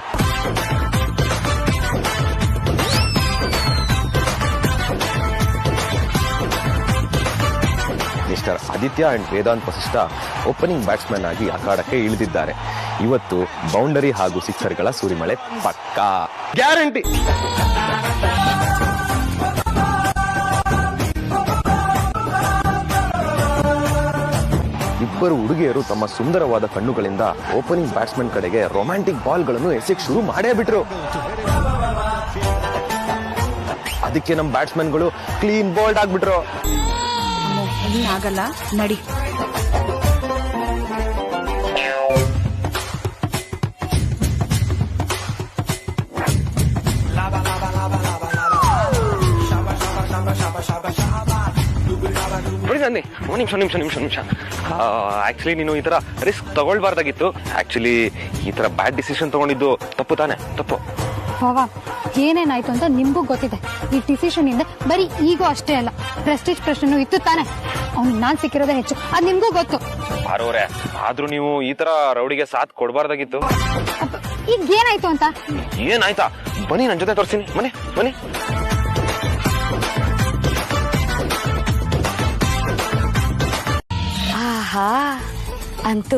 Mister Aditya and Vedant Vasishtha opening batsman ಆಗಿ ಅಖಾಡಕ್ಕೆ ಇಳಿದಿದ್ದಾರೆ. ಇವತ್ತು ಬೌಂಡರಿ ಹಾಗೂ ಸಿಕ್ಸರ್ಗಳ ಸುರಿಮಳೆ ಪಕ್ಕಾ ಗ್ಯಾರಂಟಿ. ಇಬ್ಬರು ಹುಡುಗಿಯರು ತಮ್ಮ ಸುಂದರವಾದ ಕಣ್ಣುಗಳಿಂದ ಓಪನಿಂಗ್ ಬ್ಯಾಟ್ಸ್ಮನ್ ಕಡೆಗೆ ರೊಮ್ಯಾಂಟಿಕ್ ಬಾಲ್ಗಳನ್ನು ಎಸೆಕ್ ಶುರು ಮಾಡೇ ಬಿಟ್ರು. ಅದಕ್ಕೆ ನಮ್ಮ ಬ್ಯಾಟ್ಸ್ಮನ್ಗಳು ಕ್ಲೀನ್ ಬೋಲ್ಡ್ ಆಗ್ಬಿಟ್ರು. ಆಗಲ್ಲ, ನಡಿ. ನಿಮಿಷ ಆಕ್ಚುಲಿ ನೀನು ಈ ತರ ರಿಸ್ಕ್ ತಗೊಳ್ಬಾರ್ದಾಗಿತ್ತು. ಆಕ್ಚುಲಿ ಈ ತರ ಬ್ಯಾಡ್ ಡಿಸಿಷನ್ ತಗೊಂಡಿದ್ದು ತಪ್ಪು ತಾನೆ? ತಪ್ಪು. ವಾವಾ, ಏನೇನಾಯ್ತು ಅಂತ ನಿಮ್ಗೂ ಗೊತ್ತಿದೆ. ಈ ಡಿಸಿಷನ್ ಇಂದ ಬರೀ ಈಗೋ ಅಷ್ಟೇ ಅಲ್ಲ, ಪ್ರೆಸ್ಟೀಜ್ ಪ್ರಶ್ನೆ ಇತ್ತು ತಾನೆ. ಅವ್ನಿಗೆ ನಾನ್ ಸಿಕ್ಕಿರೋದೇ ಹೆಚ್ಚು, ಅದ್ ನಿಮ್ಗೂ ಗೊತ್ತು. ಆರೋರೆ, ಆದ್ರೂ ನೀವು ಈ ತರ ರೌಡಿಗೆ ಸಾಥ್ ಕೊಡ್ಬಾರ್ದಾಗಿತ್ತು. ಈಗ ಏನಾಯ್ತು ಅಂತ? ಏನಾಯ್ತಾ? ಬನ್ನಿ ನನ್ ಜೊತೆ ತೋರಿಸ್ತೀನಿ. ಬನ್ನಿ ಬನ್ನಿ. ಆಹಾ ಅಂತೂ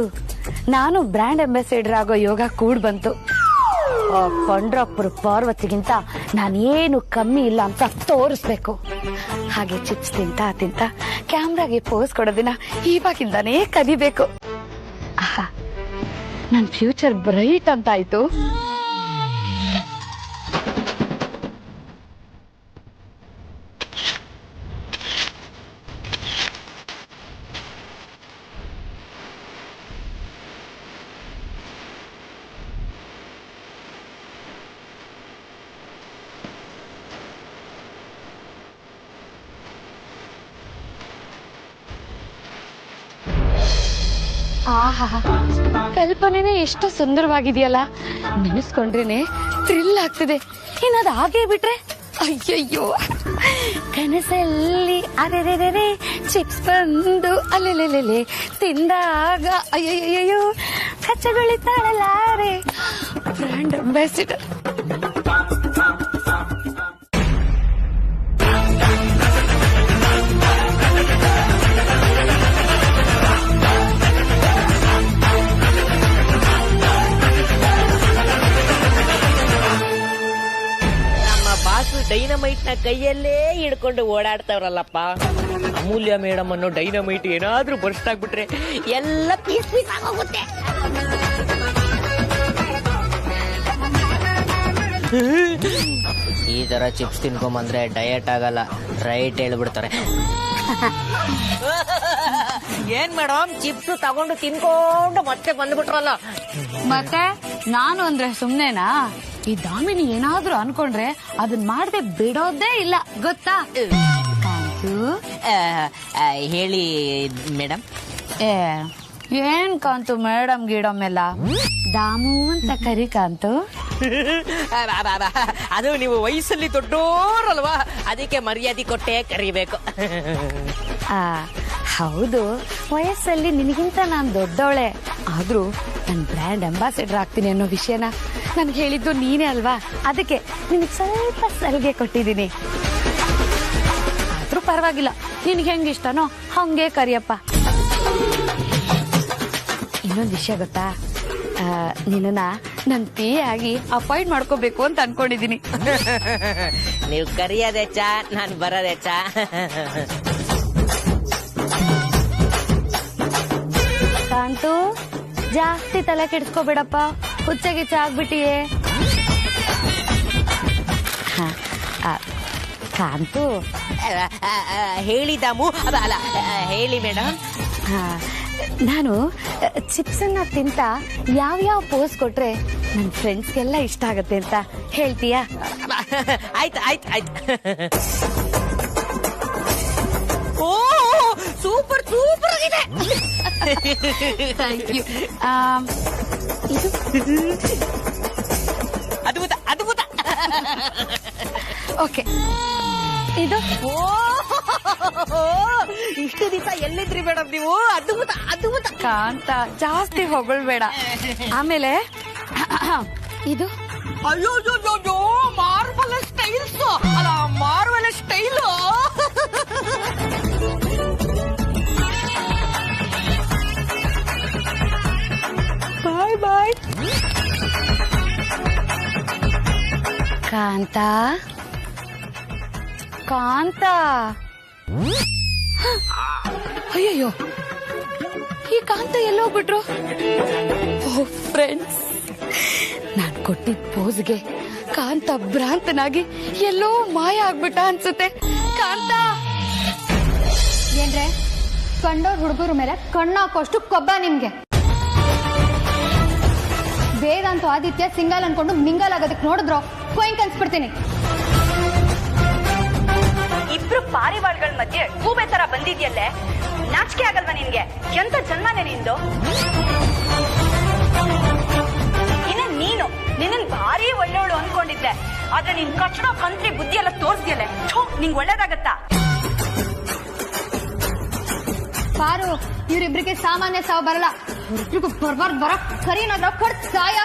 ನಾನು ಬ್ರ್ಯಾಂಡ್ ಅಂಬಾಸಿಡರ್ ಆಗೋ ಯೋಗ ಕೂಡ್ ಬಂತು. ಪಂಡ್ರಪ್ಪರ ಪಾರ್ವತಿಗಿಂತ ನಾನೇನು ಕಮ್ಮಿ ಇಲ್ಲ ಅಂತ ತೋರಿಸ್ಬೇಕು. ಹಾಗೆ ಚಿಪ್ಸ್ ತಿಂತ ಕ್ಯಾಮ್ರಾಗೆ ಪೋಸ್ ಕೊಡೋದಿನ ಇವಾಗಿಂದಾನೇ ಕಲಿಬೇಕು. ಆಹಾ ನನ್ ಫ್ಯೂಚರ್ ಬ್ರೈಟ್ ಅಂತ ಆಯ್ತು. ಆಹಾ ಕಲ್ಪನೆನೇ ಎಷ್ಟು ಸುಂದರವಾಗಿದೆಯಲ್ಲ, ನೆನೆಸ್ಕೊಂಡ್ರೇನೆ ಥ್ರಿಲ್ ಆಗ್ತಿದೆ. ಏನದು ಹಾಗೆ ಬಿಟ್ರೆ ಅಯ್ಯಯ್ಯೋ, ಕನಸಲ್ಲಿ ಅರೆರೆರೆ ಚಿಪ್ಸ್ ಬಂದು ಅಲ್ಲೆಲ್ಲೆಲ್ಲೆ ತಿಂದಾಗ ಅಯ್ಯಯ್ಯೋ ಕಚ್ಚಗೊಳಿತಾಳಲಾರೆ ಬ್ರ್ಯಾಂಡ್ ಅಂಬಾಸಿಡರ್. ಡೈನಮೈಟ್ ನ ಕೈಯಲ್ಲೇ ಹಿಡ್ಕೊಂಡು ಓಡಾಡ್ತಾವ್ರಲ್ಲಪ್ಪ. ಅಮೂಲ್ಯ ಮೇಡಮ್ ಅನ್ನೋ ಡೈನಮೈಟ್ ಏನಾದ್ರೂ ಬರ್ಸ್ಟ್ ಆಗ್ಬಿಟ್ರೆ ಎಲ್ಲ ಪೀಸ್ ಪೀಸ್ ಆಗೋಗುತ್ತೆ. ಈ ತರ ಚಿಪ್ಸ್ ತಿನ್ಕೊಂಬಂದ್ರೆ ಡಯಟ್ ಆಗಲ್ಲ, ರೈಟ್ ಹೇಳ್ಬಿಡ್ತಾರೆ. ಏನ್ ಮೇಡಮ್ ಚಿಪ್ಸ್ ತಗೊಂಡು ತಿನ್ಕೊಂಡು ಮತ್ತೆ ಬಂದ್ಬಿಟ್ರಲ್ಲ. ಮತ್ತೆ ನಾನು ಅಂದ್ರೆ ಸುಮ್ನೆನಾ? ಈ ದಾಮಿನಿ ಏನಾದ್ರೂ ಅನ್ಕೊಂಡ್ರೆ ಅದನ್ ಮಾಡದೆ ಬಿಡೋದೇ ಇಲ್ಲ ಗೊತ್ತಾ? ಹೇಳಿ ಮೇಡಮ್. ಏನ್ ಕಾಂತು ಮೇಡಮ್ ಗಿಡಮ್ ಎಲ್ಲ ದಾಮು ಅಂತ ಕರಿ ಕಾಂತು. ಅದು ನೀವು ವಯಸ್ಸಲ್ಲಿ ದೊಡ್ಡೋರಲ್ವಾ, ಅದಕ್ಕೆ ಮರ್ಯಾದೆ ಕೊಟ್ಟೆ ಕರಿಬೇಕು. ಹೌದು, ವಯಸ್ಸಲ್ಲಿ ನಿನಗಿಂತ ನಾನ್ ದೊಡ್ಡವಳೆ. ಆದ್ರೂ ನನ್ ಬ್ರ್ಯಾಂಡ್ ಅಂಬಾಸಿಡರ್ ಆಗ್ತೀನಿ ಅನ್ನೋ ವಿಷಯನ ನನ್ಗೆ ಹೇಳಿದ್ದು ನೀನೇ ಅಲ್ವಾ, ಅದಕ್ಕೆ ನಿನಗೆ ಸ್ವಲ್ಪ ಸಲಿಗೆ ಕೊಟ್ಟಿದ್ದೀನಿ. ಆದ್ರೂ ಪರವಾಗಿಲ್ಲ, ನಿನ್ಗೆ ಹೆಂಗಿಷ್ಟನೋ ಹಂಗೆ ಕರಿಯಪ್ಪ. ಇನ್ನೊಂದು ವಿಷಯ ಗೊತ್ತಾ, ನಿನ್ನ ನನ್ ಪಿ ಆಗಿ ಅಪಾಯಿಂಟ್ ಮಾಡ್ಕೋಬೇಕು ಅಂತ ಅನ್ಕೊಂಡಿದೀನಿ. ನೀವು ಕರಿಯೋದೆ ಚಾ, ನಾನು ಬರೋದೆ ಚಾ. ಕಾಂತು ಜಾಸ್ತಿ ತಲೆ ಕೆಡಿಸ್ಕೋಬೇಡಪ್ಪ, ಹುಚ್ಚಗೆ ಚಾ ಆಗ್ಬಿಟ್ಟಿಯೇ. ಕಾಂತು ಹೇಳಿದಾಮು ಅಲ್ಲ, ಹೇಳಿ ಮೇಡಮ್. ನಾನು ಚಿಪ್ಸ್ ಅನ್ನ ತಿಂತ ಯಾವ್ಯಾವ ಪೋಸ್ ಕೊಟ್ರೆ ನನ್ ಫ್ರೆಂಡ್ಸ್ಗೆಲ್ಲ ಇಷ್ಟ ಆಗತ್ತೆ ಅಂತ ಹೇಳ್ತೀಯಾ? ಆಯ್ತು ಆಯ್ತು ಆಯ್ತು. ಓ ಸೂಪರ್ ಸೂಪರ್ ಆಗಿದೆ. Thank you. ಇದು ಅದ್ಭುತ ಅದ್ಭುತ. ಓಕೆ, ಇದು ಇಷ್ಟು ದಿವಸ ಎಲ್ಲಿದ್ರಿ ಮೇಡಮ್ ನೀವು? ಅದ್ಭುತ ಅದ್ಭುತ. ಕಾಂತ ಜಾಸ್ತಿ ಹೊಗಳ್ಬೇಡ. ಆಮೇಲೆ ಇದು ಅಯ್ಯೋ ಮಾರ್ಬಲ್ ಸ್ಟೈಲ್ಸ್ ಅಲ್ಲ, ಮಾರ್ಬಲ್ ಸ್ಟೈಲ್. ಬಾಯ್ ಬಾಯ್. ಕಾಂತ ಕಾಂತ. ಅಯ್ಯಯ್ಯೋ, ಈ ಕಾಂತ ಎಲ್ಲೋಗ್ಬಿಟ್ರು? ಓ ಫ್ರೆಂಡ್ಸ್, ನಾನ್ ಕೊಟ್ಟಿದ್ದ ಪೋಸ್ಗೆ ಕಾಂತ ಭ್ರಾಂತನಾಗಿ ಎಲ್ಲೋ ಮಾಯ ಆಗ್ಬಿಟ್ಟ ಅನ್ಸುತ್ತೆ. ಕಾಂತ ಏನ್ರೆ ಕಂಡೋರ್ ಹುಡುಗರ ಮೇಲೆ ಕಣ್ಣು ಹಾಕೋಷ್ಟು ಕೊಬ್ಬ ನಿಮ್ಗೆ? ವೇದಾಂತ ಆದಿತ್ಯ ಸಿಂಗಲ್ ಅನ್ಕೊಂಡು ಮಿಂಗಲ್ ಆಗೋದಕ್ಕೆ ನೋಡಿದ್ರು ಕೊಯ್ಕ್ ಅನ್ಸ್ಬಿಡ್ತೀನಿ. ಇಬ್ರು ಪಾರಿವಾಳಗಳ ಮಧ್ಯೆ ಗೂಬೆ ತರ ಬಂದಿದ್ಯಲ್ಲೇ, ನಾಚಿಕೆ ಆಗಲ್ವಾ ನಿನ್ಗೆ? ಎಂತ ಜನ್ಮನೇ ನಿಂದು? ಇನ್ನ ನೀನು ನಿನ್ನ ಭಾರಿ ಒಳ್ಳೆಯವಳು ಅನ್ಕೊಂಡಿದ್ದೆ, ಆದ್ರೆ ನಿನ್ ಕಚ್ಚಡೋ ಕಂತ್ರಿ ಬುದ್ಧಿ ಎಲ್ಲ ತೋರ್ಸ್ದಿಯಲ್ಲೇ. ನಿಂಗ್ ಒಳ್ಳೇದಾಗತ್ತಾ? ಪಾರು, ಇವರಿಬ್ರಿಗೆ ಸಾಮಾನ್ಯ ಸಾವು ಬರಲ್ಲ. ಇವ್ರಿಬ್ರಿಗೂ ಬರ್ಬಾರ್ದು ಬರ ಕರೀನಾದ್ರ ಕರ್ದ್ ಸಾಯ.